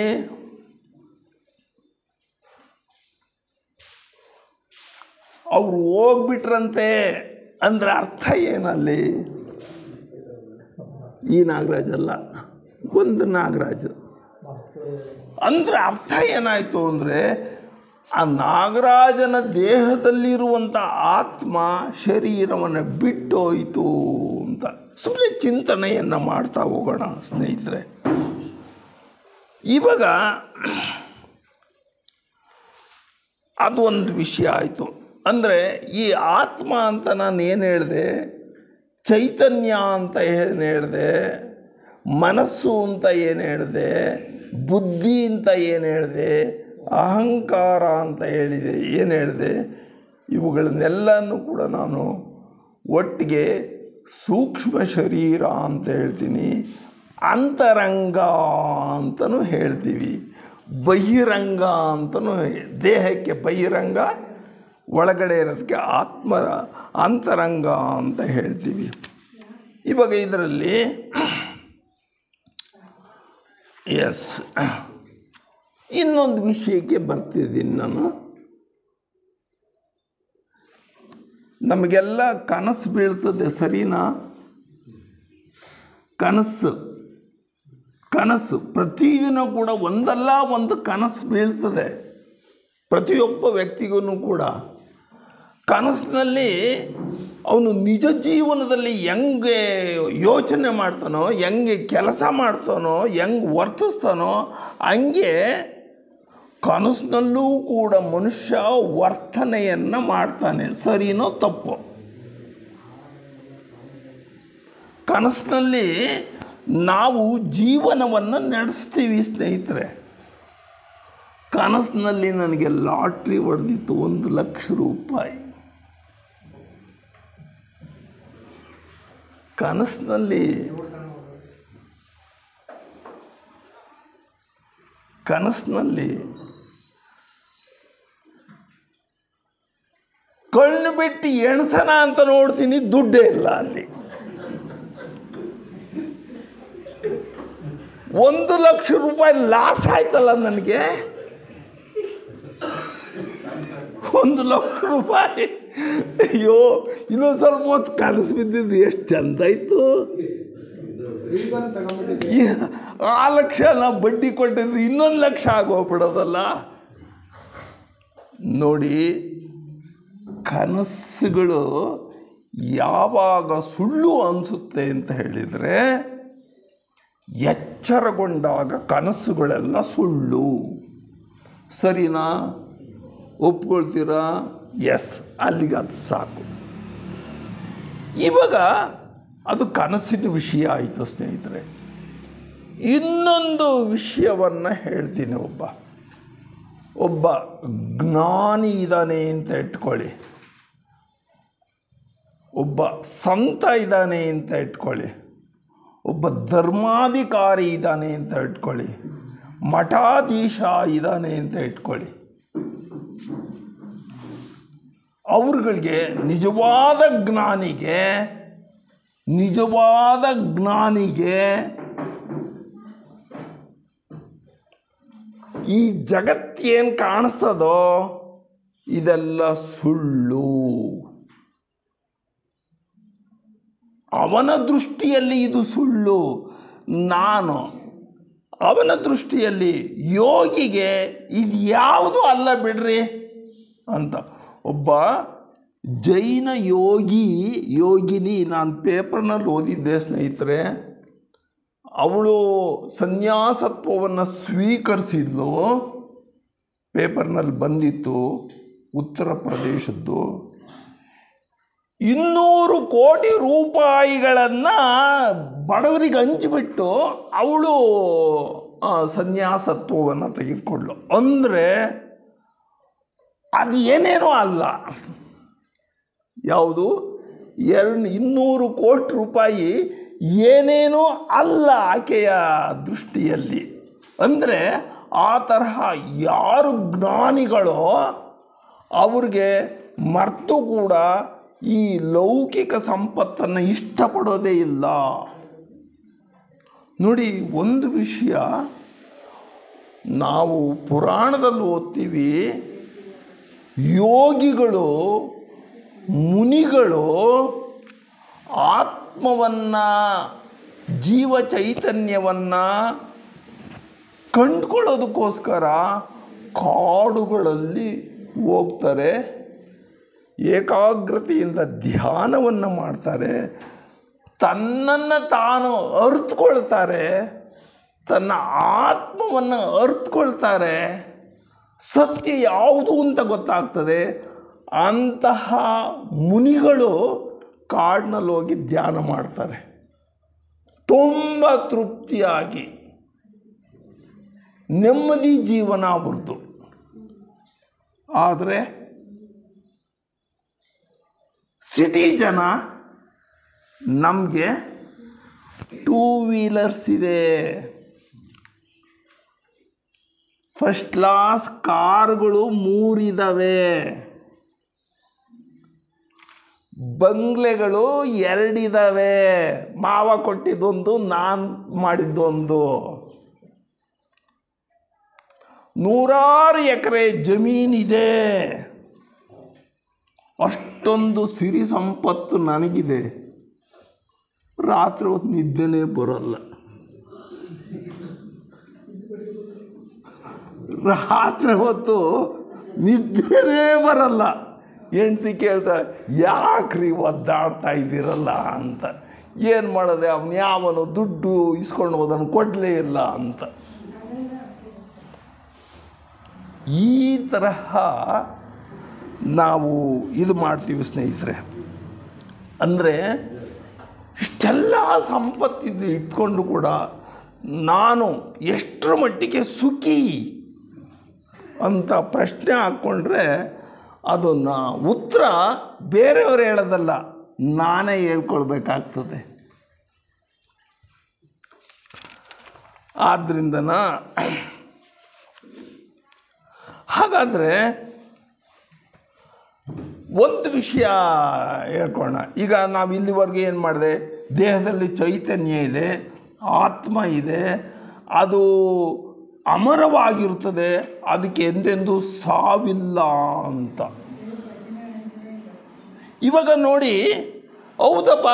ಅವರು ಹೋಗ್ಬಿಟ್ರಂತೆ ಅಂದರೆ ಅರ್ಥ ಏನಲ್ಲಿ? ಈ ನಾಗರಾಜಲ್ಲ, ಒಂದು ನಾಗರಾಜು ಅಂದರೆ ಅರ್ಥ ಏನಾಯಿತು ಅಂದರೆ, ಆ ನಾಗರಾಜನ ದೇಹದಲ್ಲಿರುವಂಥ ಆತ್ಮ ಶರೀರವನ್ನು ಬಿಟ್ಟೋಯಿತು ಅಂತ ಸುಮ್ಮನೆ ಚಿಂತನೆಯನ್ನು ಮಾಡ್ತಾ ಹೋಗೋಣ ಸ್ನೇಹಿತರೆ. ಇವಾಗ ಅದು ಒಂದು ವಿಷಯ ಆಯಿತು. ಅಂದರೆ ಈ ಆತ್ಮ ಅಂತ ನಾನು ಏನು ಹೇಳಿದೆ, ಚೈತನ್ಯ ಅಂತ ಏನು ಹೇಳಿದೆ, ಮನಸ್ಸು ಅಂತ ಏನು ಹೇಳಿದೆ, ಬುದ್ಧಿ ಅಂತ ಏನು ಹೇಳಿದೆ, ಅಹಂಕಾರ ಅಂತ ಏನು ಹೇಳಿದೆ, ಇವುಗಳನ್ನೆಲ್ಲನೂ ಕೂಡ ನಾನು ಒಟ್ಟಿಗೆ ಸೂಕ್ಷ್ಮ ಶರೀರ ಅಂತ ಹೇಳ್ತೀನಿ, ಅಂತರಂಗ ಅಂತಲೂ ಹೇಳ್ತೀವಿ, ಬಹಿರಂಗ ಅಂತಲೂ, ದೇಹಕ್ಕೆ ಬಹಿರಂಗ, ಒಳಗಡೆ ಇರೋದಕ್ಕೆ ಅಂತರಂಗ ಅಂತ ಹೇಳ್ತೀವಿ. ಇವಾಗ ಇದರಲ್ಲಿ ಇನ್ನೊಂದು ವಿಷಯಕ್ಕೆ ಬರ್ತಿದ್ದೀನಿ ನಾನು. ನಮಗೆಲ್ಲ ಕನಸು ಬೀಳ್ತದೆ, ಸರಿನಾ? ಕನಸು ಪ್ರತಿದಿನ ಕೂಡ ಒಂದಲ್ಲ ಒಂದು ಕನಸು ಬೀಳ್ತದೆ ಪ್ರತಿಯೊಬ್ಬ ವ್ಯಕ್ತಿಗೂ ಕೂಡ. ಕನಸಿನಲ್ಲಿ ಅವನು ನಿಜ ಜೀವನದಲ್ಲಿ ಹೆಂಗೆ ಯೋಚನೆ ಮಾಡ್ತಾನೋ, ಹೆಂಗೆ ಕೆಲಸ ಮಾಡ್ತಾನೋ, ಹೆಂಗೆ ವರ್ತಿಸ್ತಾನೋ, ಹಂಗೆ ಕನಸಿನಲ್ಲೂ ಕೂಡ ಮನುಷ್ಯ ವರ್ತನೆಯನ್ನು ಮಾಡ್ತಾನೆ. ಸರಿನೋ ತಪ್ಪು? ಕನಸಿನಲ್ಲಿ ನಾವು ಜೀವನವನ್ನು ನಡೆಸ್ತೀವಿ ಸ್ನೇಹಿತರೆ. ಕನಸಿನಲ್ಲಿ ನನಗೆ ಲಾಟ್ರಿ ಹೊಡೆದಿತ್ತು, 1,00,000 ರೂಪಾಯಿ. ಕನಸಿನಲ್ಲಿ ಕಣ್ಣು ಬಿಟ್ಟು ಎಣಸನ ಅಂತ ನೋಡ್ತೀನಿ, ದುಡ್ಡೇ ಇಲ್ಲ ಅಲ್ಲಿ. 1,00,000 ರೂಪಾಯಿ ಲಾಸ್ ಆಯ್ತಲ್ಲ ನನಗೆ. 1,00,000 ರೂಪಾಯಿ, ಅಯ್ಯೋ, ಇನ್ನೊಂದು ಸ್ವಲ್ಪ ಹೊತ್ತು ಕನಸು ಬಿದ್ದಿದ್ದು ಎಷ್ಟು ಚಂದ ಇತ್ತು. 1,00,000 ಬಡ್ಡಿ ಕೊಟ್ಟಿದ್ರೆ ಇನ್ನೊಂದು 1,00,000 ಆಗೋಗ್ಬಿಡೋದಲ್ಲ. ನೋಡಿ, ಕನಸುಗಳು ಯಾವಾಗ ಸುಳ್ಳು ಅನಿಸುತ್ತೆ ಅಂತ ಹೇಳಿದರೆ, ಎಚ್ಚರಗೊಂಡಾಗ ಕನಸುಗಳೆಲ್ಲ ಸುಳ್ಳು. ಸರಿನಾ? ಒಪ್ಕೊಳ್ತೀರಾ? ಎಸ್, ಅಲ್ಲಿಗೆ ಅದು ಸಾಕು. ಇವಾಗ ಅದು ಕನಸಿನ ವಿಷಯ ಆಯಿತು ಸ್ನೇಹಿತರೆ. ಇನ್ನೊಂದು ವಿಷಯವನ್ನು ಹೇಳ್ತೀನಿ. ಒಬ್ಬ ಜ್ಞಾನಿ ಇದ್ದಾನೆ ಅಂತ ಇಟ್ಕೊಳ್ಳಿ, ಒಬ್ಬ ಸಂತ ಇದ್ದಾನೆ ಅಂತ ಇಟ್ಕೊಳ್ಳಿ, ಒಬ್ಬ ಧರ್ಮಾಧಿಕಾರಿ ಇದ್ದಾನೆ ಅಂತ ಇಟ್ಕೊಳ್ಳಿ, ಮಠಾಧೀಶ ಇದ್ದಾನೆ ಅಂತ ಇಟ್ಕೊಳ್ಳಿ. ಅವ್ರುಗಳಿಗೆ ನಿಜವಾದ ಜ್ಞಾನಿಗೆ ಈ ಜಗತ್ತೇನು ಕಾಣಿಸ್ತದೋ ಇದೆಲ್ಲ ಸುಳ್ಳು. ಅವನ ದೃಷ್ಟಿಯಲ್ಲಿ ಇದು ಸುಳ್ಳು. ಅವನ ದೃಷ್ಟಿಯಲ್ಲಿ ಯೋಗಿಗೆ ಇದು ಯಾವುದು ಅಲ್ಲ ಬಿಡ್ರಿ ಅಂತ. ಒಬ್ಬ ಜೈನ ಯೋಗಿನಿ ನಾನು ಪೇಪರ್ನಲ್ಲಿ ಓದಿದ್ದೆ ಸ್ನೇಹಿತರೆ. ಅವಳು ಸನ್ಯಾಸತ್ವವನ್ನು ಸ್ವೀಕರಿಸಿದ್ಲು, ಪೇಪರ್ನಲ್ಲಿ ಬಂದಿತ್ತು, ಉತ್ತರ ಪ್ರದೇಶದ್ದು. 200 ಕೋಟಿ ರೂಪಾಯಿಗಳನ್ನು ಬಡವರಿಗೆ ಹಂಚಿಬಿಟ್ಟು ಅವಳು ಸನ್ಯಾಸತ್ವವನ್ನು ತೆಗೆದುಕೊಳ್ಳು. ಅಂದರೆ ಅದು ಏನೇನೋ ಅಲ್ಲ. ಯಾವುದು? 200 ಕೋಟಿ ರೂಪಾಯಿ ಏನೇನೋ ಅಲ್ಲ ಆಕೆಯ ದೃಷ್ಟಿಯಲ್ಲಿ. ಅಂದರೆ ಆ ತರಹ ಯಾರು ಜ್ಞಾನಿಗಳೋ ಅವ್ರಿಗೆ ಮರ್ತು ಕೂಡ ಈ ಲೌಕಿಕ ಸಂಪತ್ತನ್ನು ಇಷ್ಟಪಡೋದೇ ಇಲ್ಲ. ನೋಡಿ, ಒಂದು ವಿಷಯ ನಾವು ಪುರಾಣದಲ್ಲಿ ಓದ್ತೀವಿ, ಯೋಗಿಗಳು, ಮುನಿಗಳು ಆತ್ಮವನ್ನು, ಜೀವ ಚೈತನ್ಯವನ್ನು ಕಂಡುಕೊಳ್ಳೋದಕ್ಕೋಸ್ಕರ ಕಾಡುಗಳಲ್ಲಿ ಹೋಗ್ತಾರೆ, ಏಕಾಗ್ರತೆಯಿಂದ ಧ್ಯಾನವನ್ನು ಮಾಡ್ತಾರೆ, ತನ್ನನ್ನು ತಾನು ಅರಿತುಕೊಳ್ತಾರೆ, ತನ್ನ ಆತ್ಮವನ್ನು ಅರಿತುಕೊಳ್ತಾರೆ, ಸತ್ಯ ಯಾವುದು ಅಂತ ಗೊತ್ತಾಗ್ತದೆ. ಅಂತಹ ಮುನಿಗಳು ಕಾಡಿನಲ್ಲಿ ಹೋಗಿ ಧ್ಯಾನ ಮಾಡ್ತಾರೆ, ತುಂಬ ತೃಪ್ತಿಯಾಗಿ ನೆಮ್ಮದಿ ಜೀವನ ಅವ್ರದ್ದು. ಆದರೆ ಸಿಟಿ ಜನ, ನಮಗೆ 2 ವೀಲರ್ಸ್ ಇದೆ, ಫಸ್ಟ್ ಕ್ಲಾಸ್ ಕಾರುಗಳು 3 ಇದ್ದಾವೆ, ಬಂಗ್ಲೆಗಳು 2 ಇದ್ದಾವೆ, ಮಾವ ಕೊಟ್ಟಿದ್ದೊಂದು, ನಾನು ಮಾಡಿದ್ದೊಂದು, 100 ಎಕರೆ ಜಮೀನಿದೆ, ಅಷ್ಟೊಂದು ಸಿರಿ ಸಂಪತ್ತು ನನಗಿದೆ. ರಾತ್ರಿ ಹೊತ್ತು ನಿದ್ದೆನೇ ಬರೋಲ್ಲ. ರಾತ್ರಿ ಹೊತ್ತು ನಿದ್ದೆನೇ ಬರಲ್ಲ. ಹೆಂಡ್ತಿ ಕೇಳ್ತಾರೆ, ಯಾಕ್ರಿ ಒದ್ದಾಡ್ತಾ ಇದ್ದೀರಲ್ಲ ಅಂತ. ಏನು ಮಾಡೋದೆ, ಅವನು ಯಾವನು ದುಡ್ಡು ಇಸ್ಕೊಂಡು ಹೋದನು ಕೊಡಲೇ ಇಲ್ಲ ಅಂತ. ಈ ತರಹ ನಾವು ಇದು ಮಾಡ್ತೀವಿ ಸ್ನೇಹಿತರೆ. ಅಂದರೆ ಇಷ್ಟೆಲ್ಲ ಸಂಪತ್ತಿದ್ದು ಇಟ್ಕೊಂಡು ಕೂಡ ನಾನು ಎಷ್ಟರ ಮಟ್ಟಿಗೆ ಸುಖಿ ಅಂತ ಪ್ರಶ್ನೆ ಹಾಕ್ಕೊಂಡ್ರೆ ಅದನ್ನು ಉತ್ತರ ಬೇರೆಯವರು ಹೇಳೋದಲ್ಲ, ನಾನೇ ಹೇಳ್ಕೊಳ್ಬೇಕಾಗ್ತದೆ. ಆದ್ದರಿಂದ ಹಾಗಾದರೆ ಒಂದು ವಿಷಯ ಹೇಳ್ಕೊಳ್ಳೋಣ. ಈಗ ನಾವು ಇಲ್ಲಿವರೆಗೆ ಏನು ಮಾಡಿದೆ, ದೇಹದಲ್ಲಿ ಚೈತನ್ಯ ಇದೆ, ಆತ್ಮ ಇದೆ, ಅದು ಅಮರವಾಗಿರುತ್ತದೆ, ಅದಕ್ಕೆ ಎಂದೆಂದೂ ಸಾವಿಲ್ಲ ಅಂತ. ಇವಾಗ ನೋಡಿ, ಹೌದಪ್ಪ,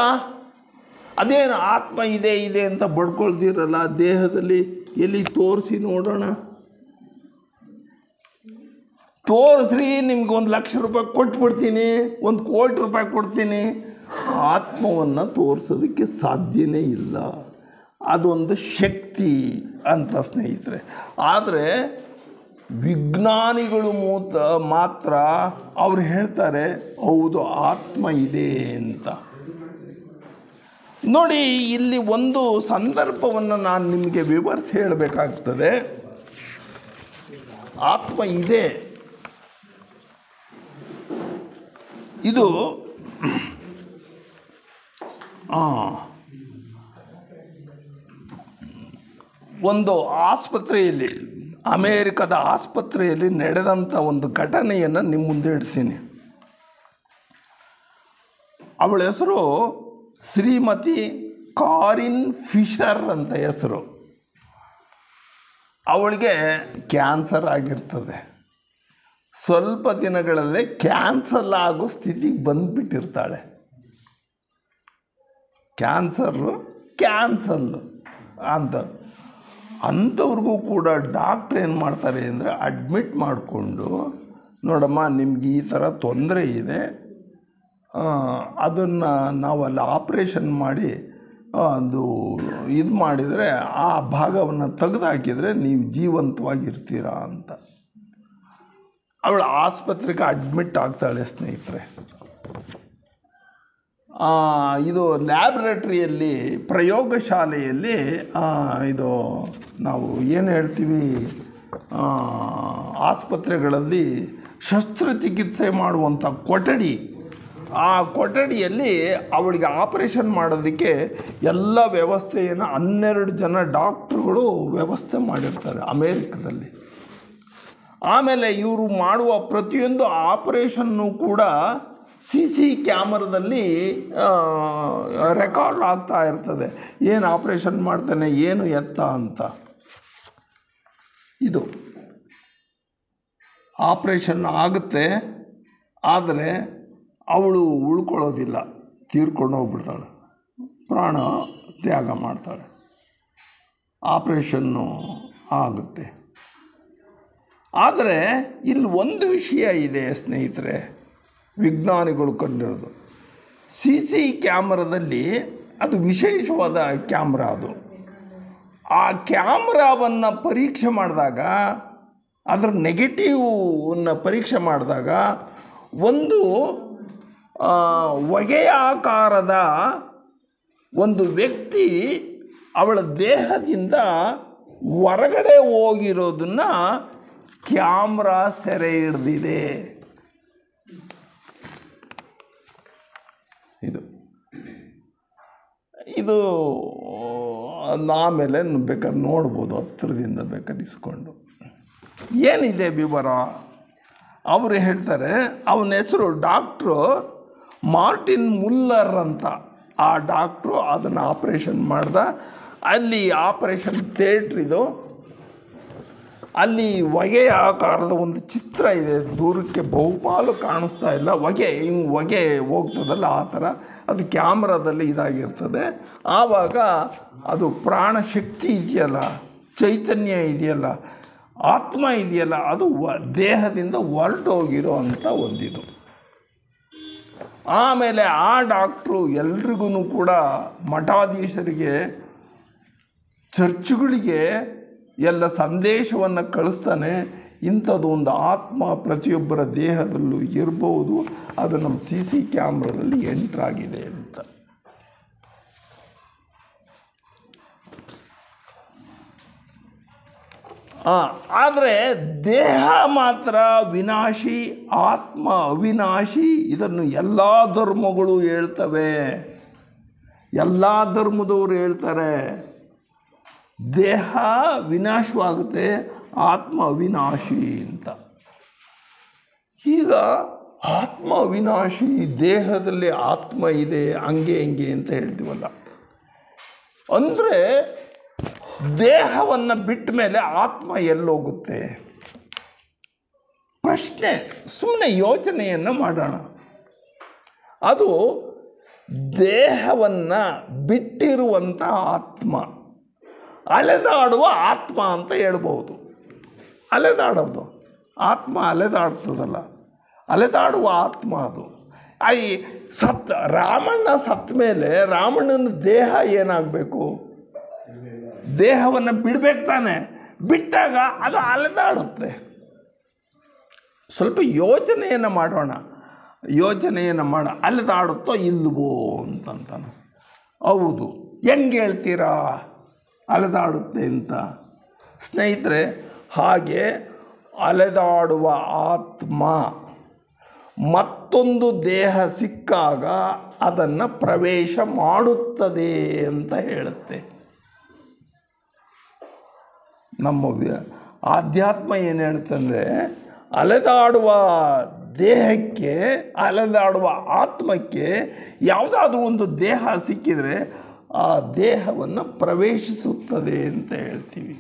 ಅದೇನು ಆತ್ಮ ಇದೆ ಇದೆ ಅಂತ ಬಡ್ಕೊಳ್ತೀರಲ್ಲ, ದೇಹದಲ್ಲಿ ಎಲ್ಲಿ ತೋರಿಸಿ ನೋಡೋಣ. ತೋರಿಸ್ರಿ, ನಿಮ್ಗೆ 1 ಲಕ್ಷ ರೂಪಾಯಿ ಕೊಟ್ಬಿಡ್ತೀನಿ, 1 ಕೋಟಿ ರೂಪಾಯಿ ಕೊಡ್ತೀನಿ. ಆತ್ಮವನ್ನು ತೋರಿಸೋದಕ್ಕೆ ಸಾಧ್ಯನೇ ಇಲ್ಲ, ಅದೊಂದು ಶಕ್ತಿ ಅಂತ ಸ್ನೇಹಿತರೆ. ಆದರೆ ವಿಜ್ಞಾನಿಗಳು ಮಾತ್ರ ಅವ್ರು ಹೇಳ್ತಾರೆ, ಹೌದು ಆತ್ಮ ಇದೆ ಅಂತ. ನೋಡಿ, ಇಲ್ಲಿ ಒಂದು ಸಂದರ್ಭವನ್ನು ನಾನು ನಿಮಗೆ ವಿವರಿಸಿ ಹೇಳಬೇಕಾಗ್ತದೆ. ಆತ್ಮ ಇದೆ, ಇದು ಒಂದು ಆಸ್ಪತ್ರೆಯಲ್ಲಿ, ಅಮೇರಿಕದ ಆಸ್ಪತ್ರೆಯಲ್ಲಿ ನಡೆದಂಥ ಒಂದು ಘಟನೆಯನ್ನು ನಿಮ್ಮ ಮುಂದೆ ಇಡ್ತೀನಿ. ಅವಳ ಹೆಸರು ಶ್ರೀಮತಿ ಕಾರಿನ್ ಫಿಶರ್ ಅಂತ ಹೆಸರು. ಅವಳಿಗೆ ಕ್ಯಾನ್ಸರ್ ಆಗಿರ್ತದೆ. ಸ್ವಲ್ಪ ದಿನಗಳಲ್ಲೇ ಕ್ಯಾನ್ಸರ್ ಆಗೋ ಸ್ಥಿತಿಗೆ ಬಂದುಬಿಟ್ಟಿರ್ತಾಳೆ. ಕ್ಯಾನ್ಸಲ್ಲು ಅಂತ ಅಂಥವ್ರಿಗೂ ಕೂಡ ಡಾಕ್ಟ್ರ್ ಏನು ಮಾಡ್ತಾರೆ ಅಂದರೆ ಅಡ್ಮಿಟ್ ಮಾಡಿಕೊಂಡು, ನೋಡಮ್ಮ ನಿಮ್ಗೆ ಈ ಥರ ತೊಂದರೆ ಇದೆ, ಅದನ್ನು ನಾವು ಅಲ್ಲಿ ಆಪ್ರೇಷನ್ ಮಾಡಿ ಅದು ಇದು ಮಾಡಿದರೆ, ಆ ಭಾಗವನ್ನು ತೆಗೆದುಹಾಕಿದರೆ ನೀವು ಜೀವಂತವಾಗಿರ್ತೀರಾ ಅಂತ. ಅವಳು ಆಸ್ಪತ್ರೆಗೆ ಅಡ್ಮಿಟ್ ಆಗ್ತಾಳೆ ಸ್ನೇಹಿತರೆ. ಇದು ಲ್ಯಾಬ್ರೇಟ್ರಿಯಲ್ಲಿ, ಪ್ರಯೋಗಶಾಲೆಯಲ್ಲಿ, ಇದು ನಾವು ಏನು ಹೇಳ್ತೀವಿ, ಆಸ್ಪತ್ರೆಗಳಲ್ಲಿ ಶಸ್ತ್ರಚಿಕಿತ್ಸೆ ಮಾಡುವಂಥ ಕೊಠಡಿ, ಆ ಕೊಠಡಿಯಲ್ಲಿ ಅವಳಿಗೆ ಆಪರೇಷನ್ ಮಾಡೋದಕ್ಕೆ ಎಲ್ಲ ವ್ಯವಸ್ಥೆಯನ್ನು 12 ಜನ ಡಾಕ್ಟ್ರುಗಳು ವ್ಯವಸ್ಥೆ ಮಾಡಿರ್ತಾರೆ ಅಮೇರಿಕದಲ್ಲಿ. ಆಮೇಲೆ ಇವರು ಮಾಡುವ ಪ್ರತಿಯೊಂದು ಆಪರೇಷನ್ನು ಕೂಡ ಸಿ ಕ್ಯಾಮರಾದಲ್ಲಿ ರೆಕಾರ್ಡ್ ಆಗ್ತಾ ಇರ್ತದೆ, ಏನು ಆಪ್ರೇಷನ್ ಮಾಡ್ತಾನೆ, ಏನು ಎತ್ತ ಅಂತ. ಇದು ಆಪ್ರೇಷನ್ ಆಗುತ್ತೆ, ಆದರೆ ಅವಳು ಉಳ್ಕೊಳ್ಳೋದಿಲ್ಲ, ತೀರ್ಕೊಂಡು ಹೋಗ್ಬಿಡ್ತಾಳೆ, ಪ್ರಾಣ ತ್ಯಾಗ ಮಾಡ್ತಾಳೆ. ಆಪ್ರೇಷನ್ನು ಆಗುತ್ತೆ. ಆದರೆ ಇಲ್ಲಿ ಒಂದು ವಿಷಯ ಇದೆ ಸ್ನೇಹಿತರೆ, ವಿಜ್ಞಾನಿಗಳು ಕಂಡಿರೋದು. ಸಿ ಕ್ಯಾಮ್ರಾದಲ್ಲಿ ಅದು ವಿಶೇಷವಾದ ಕ್ಯಾಮ್ರಾ. ಅದು ಆ ಕ್ಯಾಮ್ರಾವನ್ನು ಪರೀಕ್ಷೆ ಮಾಡಿದಾಗ, ಅದರ ನೆಗೆಟಿವನ್ನು ಪರೀಕ್ಷೆ ಮಾಡಿದಾಗ, ಒಂದು ಹೊಗೆಯ ಆಕಾರದ ಒಂದು ವ್ಯಕ್ತಿ ಅವಳ ದೇಹದಿಂದ ಹೊರಗಡೆ ಹೋಗಿರೋದನ್ನು ಕ್ಯಾಮ್ರಾ ಸೆರೆ ಹಿಡಿದಿದೆ. ಇದು ಆಮೇಲೆ ಬೇಕಾದ್ರೆ ನೋಡ್ಬೋದು, ಹತ್ತಿರದಿಂದ ಬೇಕಾದ್ರೆ ಇಸ್ಕೊಂಡು. ಏನಿದೆ ವಿವರ? ಅವರು ಹೇಳ್ತಾರೆ, ಅವನ ಹೆಸರು ಡಾಕ್ಟ್ರು ಮಾರ್ಟಿನ್ ಮುಲ್ಲರ್ ಅಂತ. ಆ ಡಾಕ್ಟ್ರು ಅದನ್ನು ಆಪ್ರೇಷನ್ ಮಾಡ್ದ. ಅಲ್ಲಿ ಆಪ್ರೇಷನ್ ಥಿಯೇಟ್ರಿದು, ಅಲ್ಲಿ ಹೊಗೆಯ ಆಕಾರದ ಒಂದು ಚಿತ್ರ ಇದೆ, ದೂರಕ್ಕೆ ಬಹುಪಾಲು ಕಾಣಿಸ್ತಾ ಇಲ್ಲ, ಹೊಗೆ ಹೋಗ್ತದಲ್ಲ ಆ ಥರ. ಅದು ಕ್ಯಾಮ್ರಾದಲ್ಲಿ ಇದಾಗಿರ್ತದೆ. ಆವಾಗ ಅದು ಪ್ರಾಣಶಕ್ತಿ ಇದೆಯಲ್ಲ, ಚೈತನ್ಯ ಇದೆಯಲ್ಲ, ಆತ್ಮ ಇದೆಯಲ್ಲ, ಅದು ದೇಹದಿಂದ ಹೊರಟೋಗಿರೋ ಅಂಥ ಒಂದಿದು. ಆಮೇಲೆ ಆ ಡಾಕ್ಟ್ರು ಎಲ್ರಿಗೂ ಕೂಡ, ಮಠಾಧೀಶರಿಗೆ, ಚರ್ಚ್ಗಳಿಗೆ ಎಲ್ಲ ಸಂದೇಶವನ್ನು ಕಳಿಸ್ತಾನೆ. ಇಂಥದ್ದು ಒಂದು ಆತ್ಮ ಪ್ರತಿಯೊಬ್ಬರ ದೇಹದಲ್ಲೂ ಇರ್ಬೋದು, ಅದು ನಮ್ಮ ಸಿ ಕ್ಯಾಮ್ರಾದಲ್ಲಿ ಎಂಟ್ರಾಗಿದೆ ಅಂತ. ಆದರೆ ದೇಹ ಮಾತ್ರ ವಿನಾಶಿ, ಆತ್ಮ ಅವಿನಾಶಿ. ಇದನ್ನು ಎಲ್ಲ ಧರ್ಮಗಳು ಹೇಳ್ತವೆ, ಎಲ್ಲ ಧರ್ಮದವರು ಹೇಳ್ತಾರೆ. ದೇಹ ವಿನಾಶವಾಗುತ್ತೆ, ಆತ್ಮ ಅವಿನಾಶಿ ಅಂತ. ಈಗ ಆತ್ಮ ಅವಿನಾಶಿ, ದೇಹದಲ್ಲಿ ಆತ್ಮ ಇದೆ, ಹಂಗೆ ಅಂತ ಹೇಳ್ತೀವಲ್ಲ. ಅಂದರೆ ದೇಹವನ್ನು ಬಿಟ್ಟ ಮೇಲೆ ಆತ್ಮ ಎಲ್ಲೋಗುತ್ತೆ? ಪ್ರಶ್ನೆ. ಸುಮ್ಮನೆ ಯೋಚನೆಯನ್ನು ಮಾಡೋಣ. ಅದು ದೇಹವನ್ನು ಬಿಟ್ಟಿರುವಂಥ ಆತ್ಮ, ಅಲೆದಾಡುವ ಆತ್ಮ ಅಂತ ಹೇಳ್ಬೋದು. ಅಲೆದಾಡೋದು ಆತ್ಮ, ಅಲೆದಾಡ್ತದಲ್ಲ, ಅಲೆದಾಡುವ ಆತ್ಮ ಅದು. ರಾಮಣ್ಣ ಸತ್ತ ಮೇಲೆ ರಾಮಣ್ಣನ ದೇಹ ಏನಾಗಬೇಕು? ದೇಹವನ್ನು ಬಿಡಬೇಕು ತಾನೆ. ಬಿಟ್ಟಾಗ ಅದು ಅಲೆದಾಡುತ್ತೆ. ಸ್ವಲ್ಪ ಯೋಚನೆಯನ್ನು ಮಾಡೋಣ, ಅಲೆದಾಡುತ್ತೋ ಇಲ್ವೋ ಅಂತಂತಾನೆ. ಹೌದು, ಹೆಂಗೆ ಹೇಳ್ತೀರಾ ಅಲೆದಾಡುತ್ತೆ ಅಂತ? ಸ್ನೇಹಿತರೆ, ಹಾಗೆ ಅಲೆದಾಡುವ ಆತ್ಮ ಮತ್ತೊಂದು ದೇಹ ಸಿಕ್ಕಾಗ ಅದನ್ನು ಪ್ರವೇಶ ಮಾಡುತ್ತದೆ ಅಂತ ಹೇಳುತ್ತೆ. ನಮ್ಮ ಆಧ್ಯಾತ್ಮ ಏನು ಹೇಳ್ತಂದರೆ, ಅಲೆದಾಡುವ ದೇಹಕ್ಕೆ, ಅಲೆದಾಡುವ ಆತ್ಮಕ್ಕೆ ಯಾವುದಾದ್ರೂ ಒಂದು ದೇಹ ಸಿಕ್ಕಿದರೆ ಆ ದೇಹವನ್ನು ಪ್ರವೇಶಿಸುತ್ತದೆ ಅಂತ ಹೇಳ್ತೀವಿ.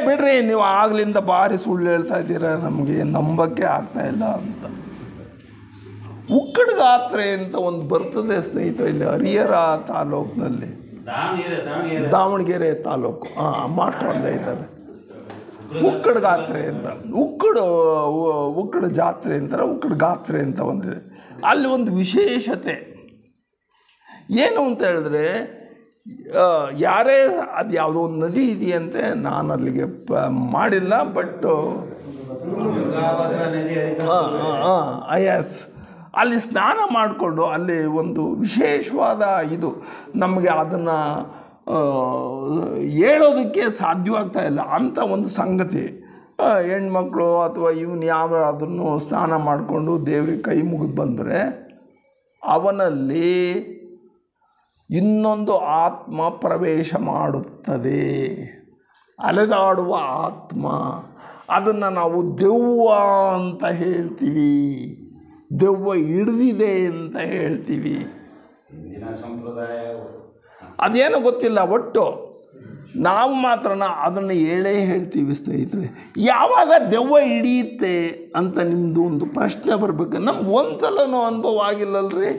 ಬಿಡ್ರಿ, ನೀವು ಆಗ್ಲಿಂದ ಭಾರಿ ಸುಳ್ಳು ಹೇಳ್ತಾ ಇದ್ದೀರ, ನಮಗೆ ನಂಬಕ್ಕೆ ಆಗ್ತಾಯಿಲ್ಲ ಅಂತ. ಉಕ್ಕಡಗಾತ್ರೆ ಅಂತ ಒಂದು ಬರ್ತದೆ ಸ್ನೇಹಿತರೆ, ಇಲ್ಲಿ ಹರಿಹರ ತಾಲೂಕಿನಲ್ಲಿ, ದಾವಣಗೆರೆ ತಾಲೂಕು, ಮಾಡ್ಕೊಂಡೇ ಇದ್ದಾರೆ. ಉಕ್ಕಡಗಾತ್ರೆ ಅಂತ, ಉಕ್ಕಡ ಜಾತ್ರೆ ಅಂತಾರೆ, ಉಕ್ಕಡಗಾತ್ರೆ ಅಂತ ಒಂದಿದೆ. ಅಲ್ಲಿ ಒಂದು ವಿಶೇಷತೆ ಏನು ಅಂತ ಹೇಳಿದ್ರೆ, ಯಾರೇ, ಅದು ಯಾವುದೋ ಒಂದು ನದಿ ಇದೆಯಂತೆ, ನಾನು ಅಲ್ಲಿಗೆ ಮಾಡಿಲ್ಲ, ಬಟ್ ಎಸ್, ಅಲ್ಲಿ ಸ್ನಾನ ಮಾಡಿಕೊಂಡು, ಅಲ್ಲಿ ಒಂದು ವಿಶೇಷವಾದ ಇದು, ನಮಗೆ ಅದನ್ನು ಹೇಳೋದಕ್ಕೆ ಸಾಧ್ಯವಾಗ್ತಾ ಇಲ್ಲ ಅಂಥ ಒಂದು ಸಂಗತಿ. ಹೆಣ್ಮಕ್ಳು ಅಥವಾ ಯಾರಾದ್ರೂ ಸ್ನಾನ ಮಾಡಿಕೊಂಡು ದೇವ್ರಿಗೆ ಕೈ ಮುಗಿದು ಬಂದರೆ ಅವನಲ್ಲಿ ಇನ್ನೊಂದು ಆತ್ಮ ಪ್ರವೇಶ ಮಾಡುತ್ತದೆ, ಅಲೆದಾಡುವ ಆತ್ಮ. ಅದನ್ನು ನಾವು ದೆವ್ವ ಅಂತ ಹೇಳ್ತೀವಿ. ದೆವ್ವ ಹಿಡ್ದಿದೆ ಅಂತ ಹೇಳ್ತೀವಿ. ಹಿಂದಿನ ಸಂಪ್ರದಾಯ ಅದೇನೋ ಗೊತ್ತಿಲ್ಲ, ಒಟ್ಟು ನಾವು ಮಾತ್ರ ಅದನ್ನು ಹೇಳ್ತೀವಿ ಸ್ನೇಹಿತರೆ. ಯಾವಾಗ ದೆವ್ವ ಹಿಡಿಯುತ್ತೆ ಅಂತ ನಿಮ್ಮದು ಒಂದು ಪ್ರಶ್ನೆ ಬರಬೇಕು. ನಮ್ಗೆ ಒಂದು ಸಲನೂ ಅನುಭವ ಆಗಿಲ್ಲಲ್ರಿ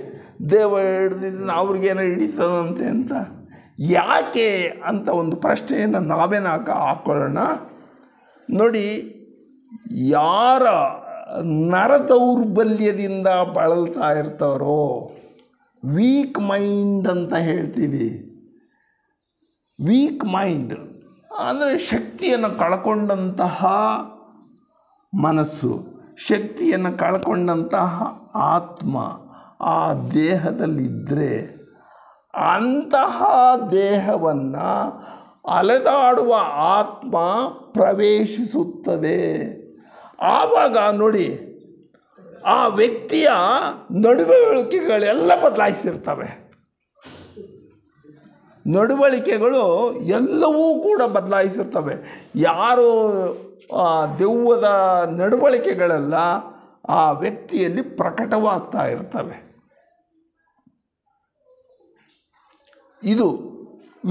ದೆವ್ವ ಹಿಡ್ದಿದ್ದು ಅವ್ರಿಗೇನೋ ಹಿಡಿತದಂತೆ ಅಂತ. ಯಾಕೆ ಅಂತ ಒಂದು ಪ್ರಶ್ನೆಯನ್ನು ನಾವೇನು ಹಾಕ್ಕೊಳ್ಳೋಣ. ನೋಡಿ, ಯಾರ ನರದೌರ್ಬಲ್ಯದಿಂದ ಬಳಲ್ತಾ ಇರ್ತಾರೋ, ವೀಕ್ ಮೈಂಡ್ ಅಂತ ಹೇಳ್ತೀವಿ. ವೀಕ್ ಮೈಂಡ್ ಅಂದರೆ ಶಕ್ತಿಯನ್ನು ಕಳ್ಕೊಂಡಂತಹ ಮನಸ್ಸು, ಶಕ್ತಿಯನ್ನು ಕಳ್ಕೊಂಡಂತಹ ಆತ್ಮ ಆ ದೇಹದಲ್ಲಿದ್ದರೆ ಅಂತಹ ದೇಹವನ್ನು ಅಲೆದಾಡುವ ಆತ್ಮ ಪ್ರವೇಶಿಸುತ್ತದೆ. ಆವಾಗ ನೋಡಿ, ಆ ವ್ಯಕ್ತಿಯ ನಡವಳಿಕೆಗಳೆಲ್ಲ ಬದಲಾಯಿಸಿರ್ತವೆ. ನಡವಳಿಕೆಗಳು ಎಲ್ಲವೂ ಕೂಡ ಬದಲಾಯಿಸಿರ್ತವೆ. ಯಾರು ದೆವ್ವದ ನಡವಳಿಕೆಗಳೆಲ್ಲ ಆ ವ್ಯಕ್ತಿಯಲ್ಲಿ ಪ್ರಕಟವಾಗ್ತಾ ಇರ್ತವೆ. ಇದು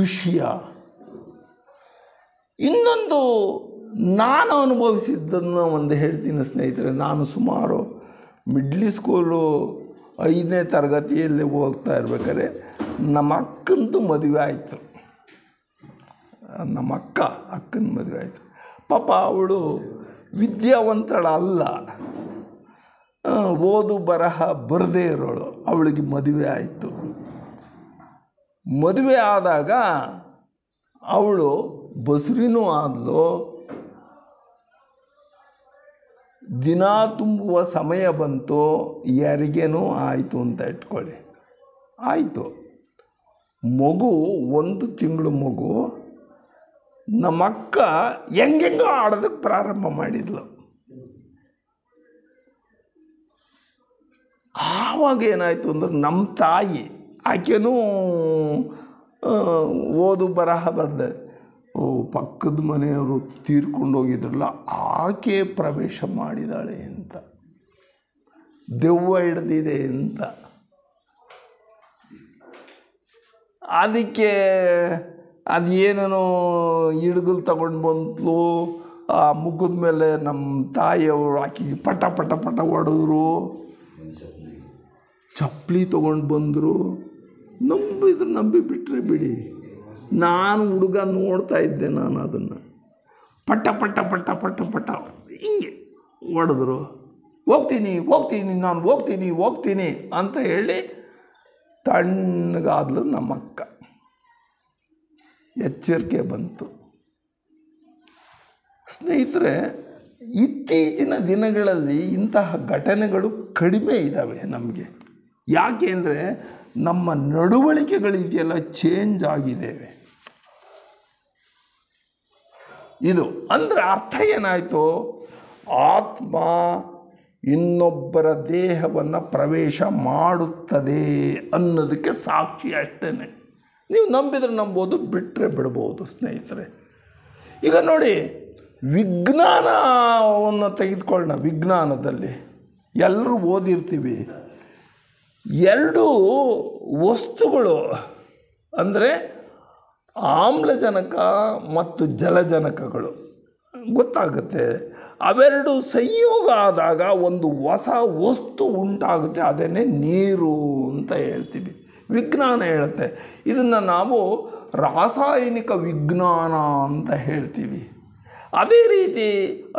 ವಿಷಯ. ಇನ್ನೊಂದು ನಾನು ಅನುಭವಿಸಿದ್ದನ್ನು ಒಂದು ಹೇಳ್ತೀನಿ ಸ್ನೇಹಿತರೆ. ನಾನು ಸುಮಾರು ಮಿಡ್ಲ್ ಸ್ಕೂಲು 5ನೇ ತರಗತಿಯಲ್ಲಿ ಹೋಗ್ತಾ ಇರ್ಬೇಕಾದ್ರೆ ನಮ್ಮ ಅಕ್ಕಂದು ಮದುವೆ ಆಯಿತು. ನಮ್ಮ ಅಕ್ಕನ ಮದುವೆ ಆಯಿತು. ಪಾಪ ಅವಳು ವಿದ್ಯಾವಂತಳಲ್ಲ, ಓದು ಬರಹ ಬರದೇ ಇರೋಳು. ಅವಳಿಗೆ ಮದುವೆ ಆಯಿತು. ಮದುವೆ ಆದಾಗ ಅವಳು ಬಸುರಿನೂ ಆದಳು. ದಿನ ತುಂಬುವ ಸಮಯ ಬಂತು, ಯಾರಿಗೇನೂ ಆಯಿತು ಅಂತ ಇಟ್ಕೊಳ್ಳಿ. ಆಯಿತು. ಮಗು 1 ತಿಂಗಳು ಮಗು. ನಮ್ಮಕ್ಕ ಹೆಂಗೆಂಗೋ ಆಡೋದಕ್ಕೆ ಪ್ರಾರಂಭ ಮಾಡಿದ್ಲು. ಆವಾಗ ಏನಾಯಿತು ಅಂದ್ರೆ, ನಮ್ಮ ತಾಯಿ, ಆಕೆನೂ ಓದು ಬರಹ ಬಂದೆ, ಪಕ್ಕದ ಮನೆಯವರು ತೀರ್ಕೊಂಡು ಹೋಗಿದ್ರಲ್ಲ, ಆಕೆ ಪ್ರವೇಶ ಮಾಡಿದಾಳೆ ಅಂತ, ದೆವ್ವ ಹಿಡ್ದಿದೆ ಅಂತ. ಅದಕ್ಕೆ ಅದೇನೇನೋ ಹಿಡ್ಗಲ್ ತಗೊಂಡು ಬಂತು. ಆ ಮುಖದ ಮೇಲೆ ನಮ್ಮ ತಾಯಿಯವರು ಆಕೆಗೆ ಪಟ ಪಟ ಪಟ ಹೊಡೆದ್ರು, ಚಪ್ಪಲಿ ತೊಗೊಂಡು ಬಂದರು. ನಂಬಿ ಬಿಟ್ಟರೆ ಬಿಡಿ. ನಾನು ಹುಡುಗ ನೋಡ್ತಾ ಇದ್ದೆ. ನಾನು ಅದನ್ನು ಪಟ ಪಟ ಪಟ ಪಟ ಪಟ ಹಿಂಗೆ ಹೊಡೆದ್ರು. ನಾನು ಹೋಗ್ತೀನಿ ಅಂತ ಹೇಳಿ ತಣ್ಣಗಾದ್ಲು ನಮ್ಮಕ್ಕ. ಎಚ್ಚರಿಕೆ ಬಂತು. ಸ್ನೇಹಿತರೆ, ಇತ್ತೀಚಿನ ದಿನಗಳಲ್ಲಿ ಇಂತಹ ಘಟನೆಗಳು ಕಡಿಮೆ ಇದ್ದಾವೆ ನಮಗೆ. ಯಾಕೆ ಅಂದರೆ ನಮ್ಮ ನಡವಳಿಕೆಗಳಿದೆಯಲ್ಲ ಚೇಂಜ್ ಆಗಿದ್ದೇವೆ. ಇದು ಅಂದರೆ ಅರ್ಥ ಏನಾಯಿತು? ಆತ್ಮ ಇನ್ನೊಬ್ಬರ ದೇಹವನ್ನು ಪ್ರವೇಶ ಮಾಡುತ್ತದೆ ಅನ್ನೋದಕ್ಕೆ ಸಾಕ್ಷಿ ಅಷ್ಟೇ. ನೀವು ನಂಬಿದರೆ ನಂಬೋದು, ಬಿಟ್ಟರೆ ಬಿಡ್ಬೋದು ಸ್ನೇಹಿತರೆ. ಈಗ ನೋಡಿ, ವಿಜ್ಞಾನವನ್ನು ತೆಗೆದುಕೊಳ್ಳೋಣ. ವಿಜ್ಞಾನದಲ್ಲಿ ಎಲ್ಲರೂ ಓದಿರ್ತೀವಿ. 2 ವಸ್ತುಗಳು ಅಂದರೆ ಆಮ್ಲಜನಕ ಮತ್ತು ಜಲಜನಕಗಳು ಗೊತ್ತಾಗುತ್ತೆ. ಅವೆರಡು ಸಂಯೋಗ ಆದಾಗ ಒಂದು ಹೊಸ ವಸ್ತು ಉಂಟಾಗುತ್ತೆ. ಅದನ್ನೇ ನೀರು ಅಂತ ಹೇಳ್ತೀವಿ. ವಿಜ್ಞಾನ ಹೇಳುತ್ತೆ. ಇದನ್ನು ನಾವು ರಾಸಾಯನಿಕ ವಿಜ್ಞಾನ ಅಂತ ಹೇಳ್ತೀವಿ. ಅದೇ ರೀತಿ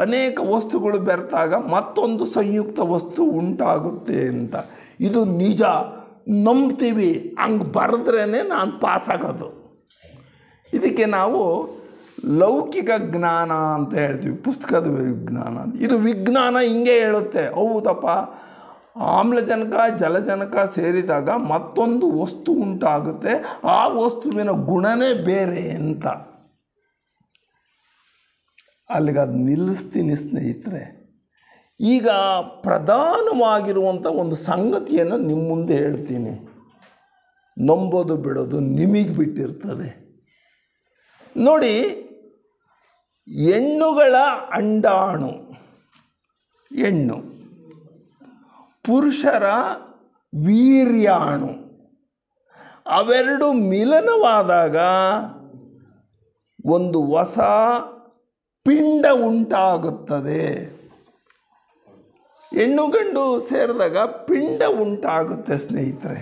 ಅನೇಕ ವಸ್ತುಗಳು ಬೆರೆತಾಗ ಮತ್ತೊಂದು ಸಂಯುಕ್ತ ವಸ್ತು ಉಂಟಾಗುತ್ತೆ ಅಂತ. ಇದು ನಿಜ, ನಂಬ್ತೀವಿ. ಹಂಗೆ ಬರೆದ್ರೇ ನಾನು ಪಾಸಾಗೋದು. ಇದಕ್ಕೆ ನಾವು ಲೌಕಿಕ ಜ್ಞಾನ ಅಂತ ಹೇಳ್ತೀವಿ, ಪುಸ್ತಕದ ವಿಜ್ಞಾನ. ಇದು ವಿಜ್ಞಾನ ಹಿಂಗೆ ಹೇಳುತ್ತೆ, ಹೌದಪ್ಪ, ಆಮ್ಲಜನಕ ಜಲಜನಕ ಸೇರಿದಾಗ ಮತ್ತೊಂದು ವಸ್ತು ಉಂಟಾಗುತ್ತೆ, ಆ ವಸ್ತುವಿನ ಗುಣನೇ ಬೇರೆ ಅಂತ. ಅಲ್ಲಿಗೆ ಅದು ನಿಲ್ಲಿಸ್ತೀನಿ ಸ್ನೇಹಿತರೆ. ಈಗ ಪ್ರಧಾನವಾಗಿರುವಂಥ ಒಂದು ಸಂಗತಿಯನ್ನು ನಿಮ್ಮ ಮುಂದೆ ಹೇಳ್ತೀನಿ. ನಂಬೋದು ಬಿಡೋದು ನಿಮಗೆ ಬಿಟ್ಟಿರ್ತದೆ. ನೋಡಿ, ಹೆಣ್ಣುಗಳ ಅಂಡಾಣು, ಹೆಣ್ಣು ಪುರುಷರ ವೀರ್ಯಾಣು ಅವೆರಡು ಮಿಲನವಾದಾಗ ಒಂದು ಹೊಸ ಪಿಂಡ ಉಂಟಾಗುತ್ತದೆ. ಹೆಣ್ಣು ಗಂಡು ಸೇರಿದಾಗ ಪಿಂಡ ಉಂಟಾಗುತ್ತೆ ಸ್ನೇಹಿತರೆ.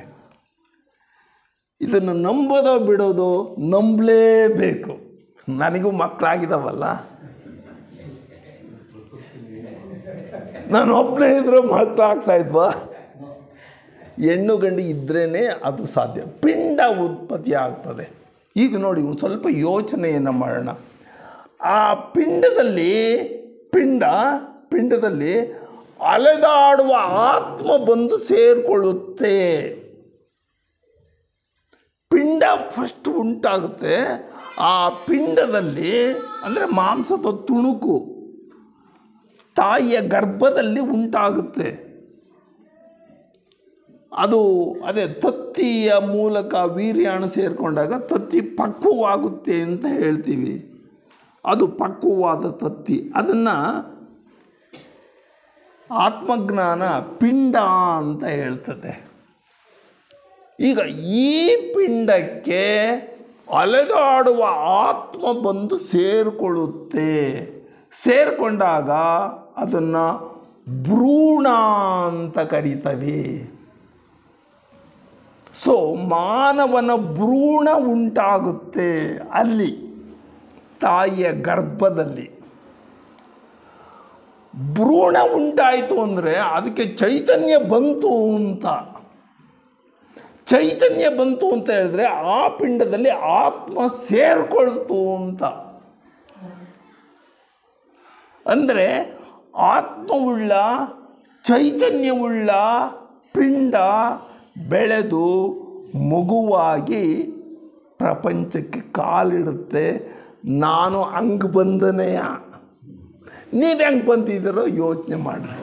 ಇದನ್ನು ನಂಬೋದೋ ಬಿಡೋದು, ನಂಬಲೇಬೇಕು. ನನಗೂ ಮಕ್ಕಳಾಗಿದ್ದಾವಲ್ಲ, ನಾನು ಒಬ್ಬನೇ ಇದ್ರೂ ಮಕ್ಕಳಾಗ್ತಾ ಇದ್ವಾ? ಹೆಣ್ಣು ಗಂಡು ಇದ್ರೇ ಅದು ಸಾಧ್ಯ, ಪಿಂಡ ಉತ್ಪತ್ತಿ ಆಗ್ತದೆ. ಈಗ ನೋಡಿ ಒಂದು ಸ್ವಲ್ಪ ಯೋಚನೆಯನ್ನು ಮಾಡೋಣ. ಆ ಪಿಂಡದಲ್ಲಿ ಅಲೆದಾಡುವ ಆತ್ಮ ಬಂದು ಸೇರಿಕೊಳ್ಳುತ್ತೆ. ಪಿಂಡ ಫಸ್ಟ್ ಉಂಟಾಗುತ್ತೆ. ಆ ಪಿಂಡದಲ್ಲಿ ಅಂದರೆ ಮಾಂಸದ ತುಣುಕು ತಾಯಿಯ ಗರ್ಭದಲ್ಲಿ ಉಂಟಾಗುತ್ತೆ. ಅದು ತತ್ತಿಯ ಮೂಲಕ ವೀರ್ಯಾಣು ಸೇರಿಕೊಂಡಾಗ ತತ್ತಿ ಪಕ್ವವಾಗುತ್ತೆ ಅಂತ ಹೇಳ್ತೀವಿ. ಅದು ಪಕ್ವವಾದ ತತ್ತಿ. ಅದನ್ನು ಆತ್ಮಜ್ಞಾನ ಪಿಂಡ ಅಂತ ಹೇಳ್ತದೆ. ಈಗ ಈ ಪಿಂಡಕ್ಕೆ ಅಲೆದಾಡುವ ಆತ್ಮ ಬಂದು ಸೇರಿಕೊಳ್ಳುತ್ತೆ. ಸೇರಿಕೊಂಡಾಗ ಅದನ್ನು ಭ್ರೂಣ ಅಂತ ಕರೀತೀವಿ. ಸೊ ಮಾನವನ ಭ್ರೂಣ ಉಂಟಾಗುತ್ತೆ ಅಲ್ಲಿ ತಾಯಿಯ ಗರ್ಭದಲ್ಲಿ. ಭ್ರೂಣ ಉಂಟಾಯಿತು ಅಂದರೆ ಅದಕ್ಕೆ ಚೈತನ್ಯ ಬಂತು ಅಂತ. ಚೈತನ್ಯ ಬಂತು ಅಂತ ಹೇಳಿದ್ರೆ ಆ ಪಿಂಡದಲ್ಲಿ ಆತ್ಮ ಸೇರಿಕೊಳ್ತು ಅಂತ. ಅಂದರೆ ಆತ್ಮವುಳ್ಳ ಚೈತನ್ಯವುಳ್ಳ ಪಿಂಡ ಬೆಳೆದು ಮಗುವಾಗಿ ಪ್ರಪಂಚಕ್ಕೆ ಕಾಲಿಡುತ್ತೆ. ನಾನು ಹಂಗೆ ಬಂದನೆಯ, ನೀವು ಹೆಂಗೆ ಬಂದಿದ್ದೀರೋ ಯೋಚನೆ ಮಾಡಿರಿ.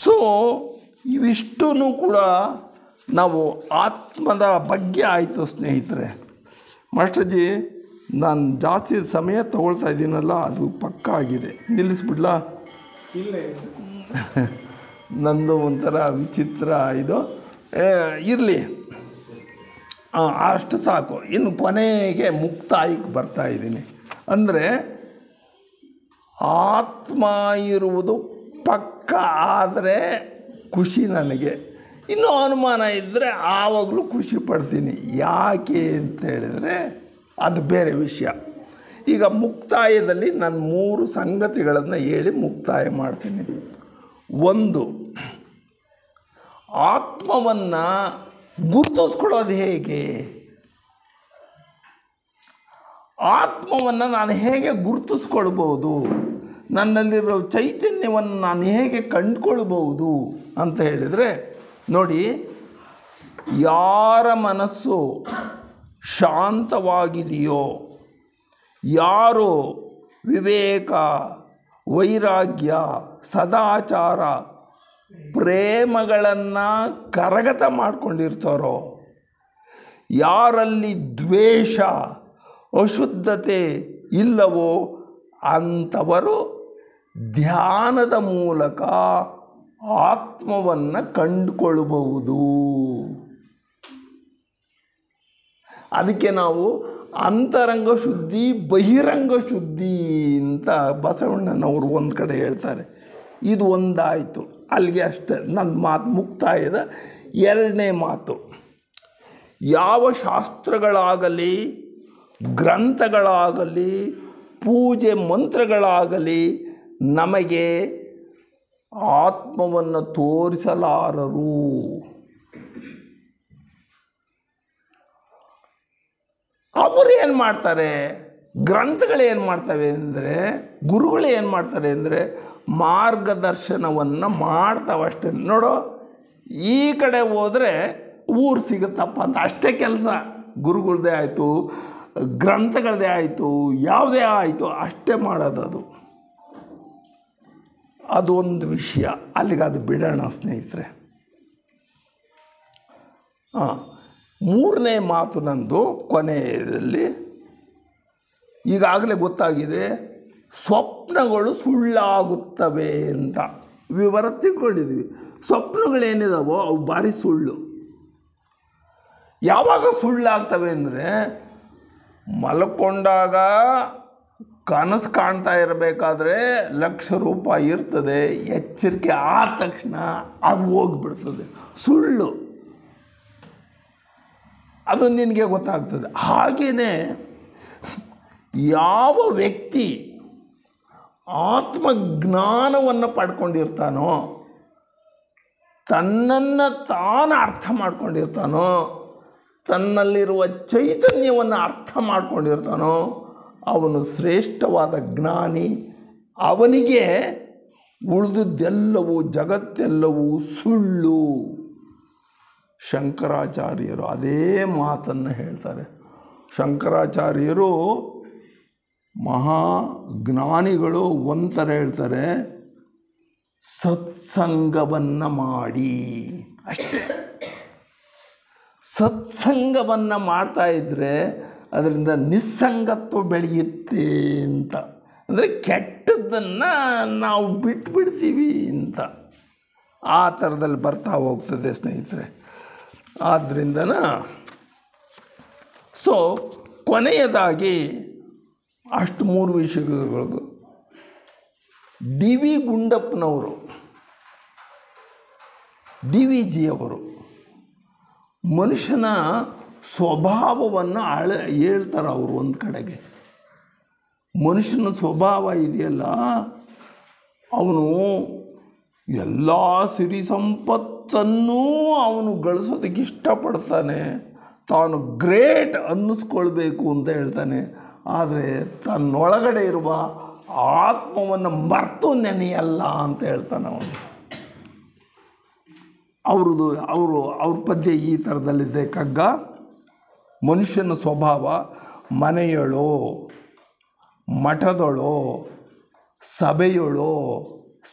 ಸೊ ಇವಿಷ್ಟೂ ಕೂಡ ನಾವು ಆತ್ಮದ ಬಗ್ಗೆ ಆಯಿತು ಸ್ನೇಹಿತರೆ. ಮಾಸ್ಟರ್ಜಿ, ನಾನು ಜಾಸ್ತಿ ಸಮಯ ತಗೊಳ್ತಾ ಇದ್ದೀನಲ್ಲ, ಅದು ಪಕ್ಕ ಆಗಿದೆ. ನಿಲ್ಲಿಸ್ಬಿಡ್ಲಾ? ನಂದು ಒಂಥರ ವಿಚಿತ್ರ ಇದು. ಇರಲಿ, ಅಷ್ಟು ಸಾಕು. ಇನ್ನು ಕೊನೆಗೆ ಮುಕ್ತಾಯಕ್ಕೆ ಬರ್ತಾ ಇದ್ದೀನಿ. ಅಂದರೆ ಆತ್ಮ ಇರುವುದು ಪಕ್ಕ ಆದರೆ ಖುಷಿ ನನಗೆ. ಇನ್ನೂ ಅನುಮಾನ ಇದ್ದರೆ ಆವಾಗಲೂ ಖುಷಿ ಪಡ್ತೀನಿ. ಯಾಕೆ ಅಂತ ಹೇಳಿದರೆ ಅದು ಬೇರೆ ವಿಷಯ. ಈಗ ಮುಕ್ತಾಯದಲ್ಲಿ ನಾನು 3 ಸಂಗತಿಗಳನ್ನು ಹೇಳಿ ಮುಕ್ತಾಯ ಮಾಡ್ತೀನಿ. ಒಂದು, ಆತ್ಮವನ್ನು ಗುರುತಿಸ್ಕೊಳ್ಳೋದು ಹೇಗೆ? ಆತ್ಮವನ್ನು ನಾನು ಹೇಗೆ ಗುರುತಿಸ್ಕೊಳ್ಬೋದು? ನನ್ನಲ್ಲಿರೋ ಚೈತನ್ಯವನ್ನು ನಾನು ಹೇಗೆ ಕಂಡುಕೊಳ್ಬೋದು ಅಂತ ಹೇಳಿದರೆ, ನೋಡಿ, ಯಾರ ಮನಸ್ಸು ಶಾಂತವಾಗಿದೆಯೋ, ಯಾರು ವಿವೇಕ, ವೈರಾಗ್ಯ, ಸದಾಚಾರ, ಪ್ರೇಮಗಳನ್ನು ಕರಗತ ಮಾಡಿಕೊಂಡಿರ್ತಾರೋ, ಯಾರಲ್ಲಿ ದ್ವೇಷ, ಅಶುದ್ಧತೆ ಇಲ್ಲವೋ ಅಂಥವರು ಧ್ಯಾನದ ಮೂಲಕ ಆತ್ಮವನ್ನು ಕಂಡುಕೊಳ್ಳಬಹುದು. ಅದಕ್ಕೆ ನಾವು ಅಂತರಂಗ ಶುದ್ಧಿ, ಬಹಿರಂಗ ಶುದ್ಧಿ ಅಂತ ಬಸವಣ್ಣನವರು ಒಂದು ಕಡೆ ಹೇಳ್ತಾರೆ. ಇದು ಒಂದಾಯಿತು, ಅಲ್ಲಿಗೆ ಅಷ್ಟೇ ನನ್ನ ಮಾತು ಮುಕ್ತಾಯದ. ಎರಡನೇ ಮಾತು, ಯಾವ ಶಾಸ್ತ್ರಗಳಾಗಲಿ, ಗ್ರಂಥಗಳಾಗಲಿ, ಪೂಜೆ ಮಂತ್ರಗಳಾಗಲಿ ನಮಗೆ ಆತ್ಮವನ್ನು ತೋರಿಸಲಾರರು. ಅವರು ಏನು ಮಾಡ್ತಾರೆ? ಗ್ರಂಥಗಳು ಏನು ಮಾಡ್ತವೆ ಅಂದರೆ, ಗುರುಗಳು ಏನು ಮಾಡ್ತಾರೆ ಅಂದರೆ ಮಾರ್ಗದರ್ಶನವನ್ನು ಮಾಡ್ತಾವಷ್ಟೇ. ನೋಡೋ, ಈ ಕಡೆ ಹೋದರೆ ಊರು ಸಿಗುತ್ತಪ್ಪ ಅಂತ ಅಷ್ಟೇ ಕೆಲಸ. ಗುರುಗಳದ್ದೇ ಆಯಿತು, ಗ್ರಂಥಗಳದ್ದೇ ಆಯಿತು, ಯಾವುದೇ ಆಯಿತು ಅಷ್ಟೇ ಮಾಡೋದು. ಅದೊಂದು ವಿಷಯ, ಅಲ್ಲಿಗೆ ಅದು ಬಿಡೋಣ ಸ್ನೇಹಿತರೆ. ಮೂರನೇ ಮಾತು ನಂದು ಕೊನೆಯಲ್ಲಿ, ಈಗಾಗಲೇ ಗೊತ್ತಾಗಿದೆ, ಸ್ವಪ್ನಗಳು ಸುಳ್ಳಾಗುತ್ತವೆ ಅಂತ ವಿವರ ತಿಳ್ಕೊಂಡಿದ್ವಿ. ಸ್ವಪ್ನಗಳೇನಿದಾವೋ ಅವು ಭಾರಿ ಸುಳ್ಳು. ಯಾವಾಗ ಸುಳ್ಳಾಗ್ತವೆ ಅಂದರೆ, ಮಲ್ಕೊಂಡಾಗ ಕನಸು ಕಾಣ್ತಾ ಇರಬೇಕಾದ್ರೆ ₹1,00,000 ಇರ್ತದೆ, ಎಚ್ಚರಿಕೆ ಆದ ತಕ್ಷಣ ಅದು ಹೋಗಿಬಿಡ್ತದೆ. ಸುಳ್ಳು. ಅದು ನಿನಗೆ ಗೊತ್ತಾಗ್ತದೆ. ಹಾಗೆಯೇ ಯಾವ ವ್ಯಕ್ತಿ ಆತ್ಮಜ್ಞಾನವನ್ನು ಪಡ್ಕೊಂಡಿರ್ತಾನೋ, ತನ್ನನ್ನು ತಾನು ಅರ್ಥ ಮಾಡ್ಕೊಂಡಿರ್ತಾನೋ, ತನ್ನಲ್ಲಿರುವ ಚೈತನ್ಯವನ್ನು ಅರ್ಥ ಮಾಡ್ಕೊಂಡಿರ್ತಾನೋ, ಅವನು ಶ್ರೇಷ್ಠವಾದ ಜ್ಞಾನಿ. ಅವನಿಗೆ ಉಳಿದದ್ದೆಲ್ಲವೂ ಜಗತ್ತೆಲ್ಲವೂ ಸುಳ್ಳು. ಶಂಕರಾಚಾರ್ಯರು ಅದೇ ಮಾತನ್ನು ಹೇಳ್ತಾರೆ. ಶಂಕರಾಚಾರ್ಯರು ಮಹಾಜ್ಞಾನಿಗಳು ಒಂಥರ ಹೇಳ್ತಾರೆ, ಸತ್ಸಂಗವನ್ನು ಮಾಡಿ ಅಷ್ಟೇ. ಸತ್ಸಂಗವನ್ನು ಮಾಡ್ತಾ ಇದ್ದರೆ ಅದರಿಂದ ನಿಸ್ಸಂಗತ್ವ ಬೆಳೆಯುತ್ತೆ ಅಂತ. ಅಂದರೆ ಕೆಟ್ಟದ್ದನ್ನು ನಾವು ಬಿಟ್ಬಿಡ್ತೀವಿ ಅಂತ ಆ ಥರದಲ್ಲಿ ಬರ್ತಾ ಹೋಗ್ತದೆ ಸ್ನೇಹಿತರೆ. ಆದ್ದರಿಂದನ ಕೊನೆಯದಾಗಿ ಅಷ್ಟು 3 ವಿಷಯಗಳು. ಡಿ ವಿ ಗುಂಡಪ್ಪನವರು, ಡಿ ವಿ ಜಿಯವರು ಮನುಷ್ಯನ ಸ್ವಭಾವವನ್ನು ಹೇಳ್ತಾರೆ. ಅವರು ಒಂದು ಕಡೆಗೆ ಮನುಷ್ಯನ ಸ್ವಭಾವ ಇದೆಯಲ್ಲ, ಅವನು ಎಲ್ಲ ಸಿರಿ ಸಂಪತ್ತನ್ನೂ ಅವನು ಗಳಿಸೋದಕ್ಕೆ ಇಷ್ಟಪಡ್ತಾನೆ, ತಾನು ಗ್ರೇಟ್ ಅನ್ನಿಸ್ಕೊಳ್ಬೇಕು ಅಂತ ಹೇಳ್ತಾನೆ. ಆದರೆ ತನ್ನೊಳಗಡೆ ಇರುವ ಆತ್ಮವನ್ನು ಮರೆತು ನೆನೆಯಲ್ಲ ಅಂತ ಹೇಳ್ತಾನೆ ಅವನು. ಅವ್ರ ಪದ್ಯ ಈ ಥರದಲ್ಲಿದೆ. ಕಗ್ಗ, ಮನುಷ್ಯನ ಸ್ವಭಾವ ಮನೆಯಳೋ, ಮಠದೊಳೋ, ಸಭೆಯೊಳೋ,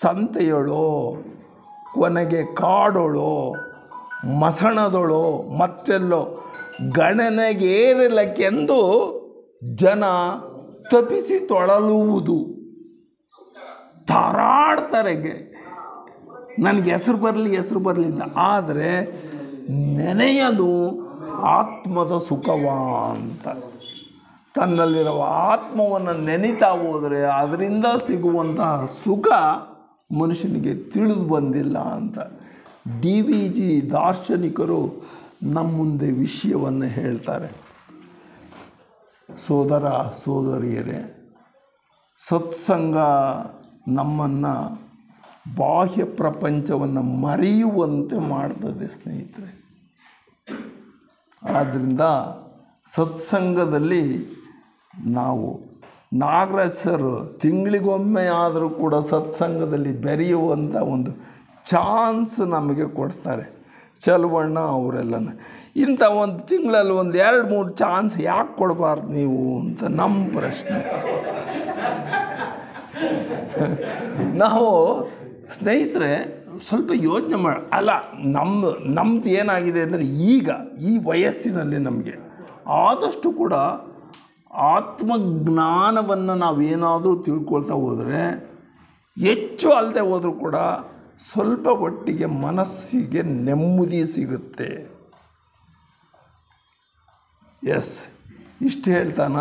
ಸಂತೆಯೊಳೋ, ಕೊನೆಗೆ ಕಾಡೊಳೋ, ಮಸಣದೊಳೋ, ಮತ್ತೆಲ್ಲೋ ಗಣನೆಗೇರಲಕ್ಕೆಂದು ಜನ ತಪ್ಪಿಸಿ ತೊಳಲುವುದು. ತಾರಾಡ್ತಾರೆ, ನನಗೆ ಹೆಸರು ಬರಲಿ ಅಂತ. ಆದರೆ ನೆನೆಯದು ಆತ್ಮದ ಸುಖವ ಅಂತ. ತನ್ನಲ್ಲಿರುವ ಆತ್ಮವನ್ನು ನೆನೀತಾ ಹೋದರೆ ಅದರಿಂದ ಸಿಗುವಂತಹ ಸುಖ ಮನುಷ್ಯನಿಗೆ ತಿಳಿದು ಬಂದಿಲ್ಲ ಅಂತ ಡಿ ವಿ ಜಿ ದಾರ್ಶನಿಕರು ನಮ್ಮ ಮುಂದೆ ವಿಷಯವನ್ನು ಹೇಳ್ತಾರೆ. ಸೋದರ ಸೋದರಿಯರೇ, ಸತ್ಸಂಗ ನಮ್ಮನ್ನು ಬಾಹ್ಯ ಪ್ರಪಂಚವನ್ನು ಮರೆಯುವಂತೆ ಮಾಡ್ತದೆ ಸ್ನೇಹಿತರೆ. ಆದ್ದರಿಂದ ಸತ್ಸಂಗದಲ್ಲಿ ನಾವು ನಾಗರಾಜ್ ಸರ್ ತಿಂಗಳಿಗೊಮ್ಮೆ ಆದರೂ ಕೂಡ ಸತ್ಸಂಗದಲ್ಲಿ ಬೆರೆಯುವಂಥ ಒಂದು ಚಾನ್ಸ್ ನಮಗೆ ಕೊಡ್ತಾರೆ. ಚಲುವಣ್ಣ ಅವರೆಲ್ಲನ ಇಂಥ ಒಂದು ತಿಂಗಳಲ್ಲಿ 1-2-3 ಚಾನ್ಸ್ ಯಾಕೆ ಕೊಡಬಾರ್ದು ನೀವು ಅಂತ ನಮ್ಮ ಪ್ರಶ್ನೆ. ನಾವು ಸ್ನೇಹಿತರೆ ಸ್ವಲ್ಪ ಯೋಚನೆ ನಮ್ಮದು ಏನಾಗಿದೆ ಅಂದರೆ, ಈಗ ಈ ವಯಸ್ಸಿನಲ್ಲಿ ನಮಗೆ ಆದಷ್ಟು ಕೂಡ ಆತ್ಮಜ್ಞಾನವನ್ನು ನಾವೇನಾದರೂ ತಿಳ್ಕೊಳ್ತಾ ಹೋದರೆ, ಹೆಚ್ಚು ಅಲ್ಲದೆ ಹೋದರೂ ಕೂಡ ಸ್ವಲ್ಪ ಒಟ್ಟಿಗೆ ಮನಸ್ಸಿಗೆ ನೆಮ್ಮದಿ ಸಿಗುತ್ತೆ. ಇಷ್ಟು ಹೇಳ್ತಾನ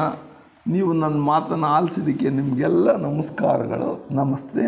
ನೀವು ನನ್ನ ಮಾತನ್ನು ಆಲಿಸಿದ್ದಕ್ಕೆ ನಿಮಗೆಲ್ಲ ನಮಸ್ಕಾರಗಳು. ನಮಸ್ತೆ.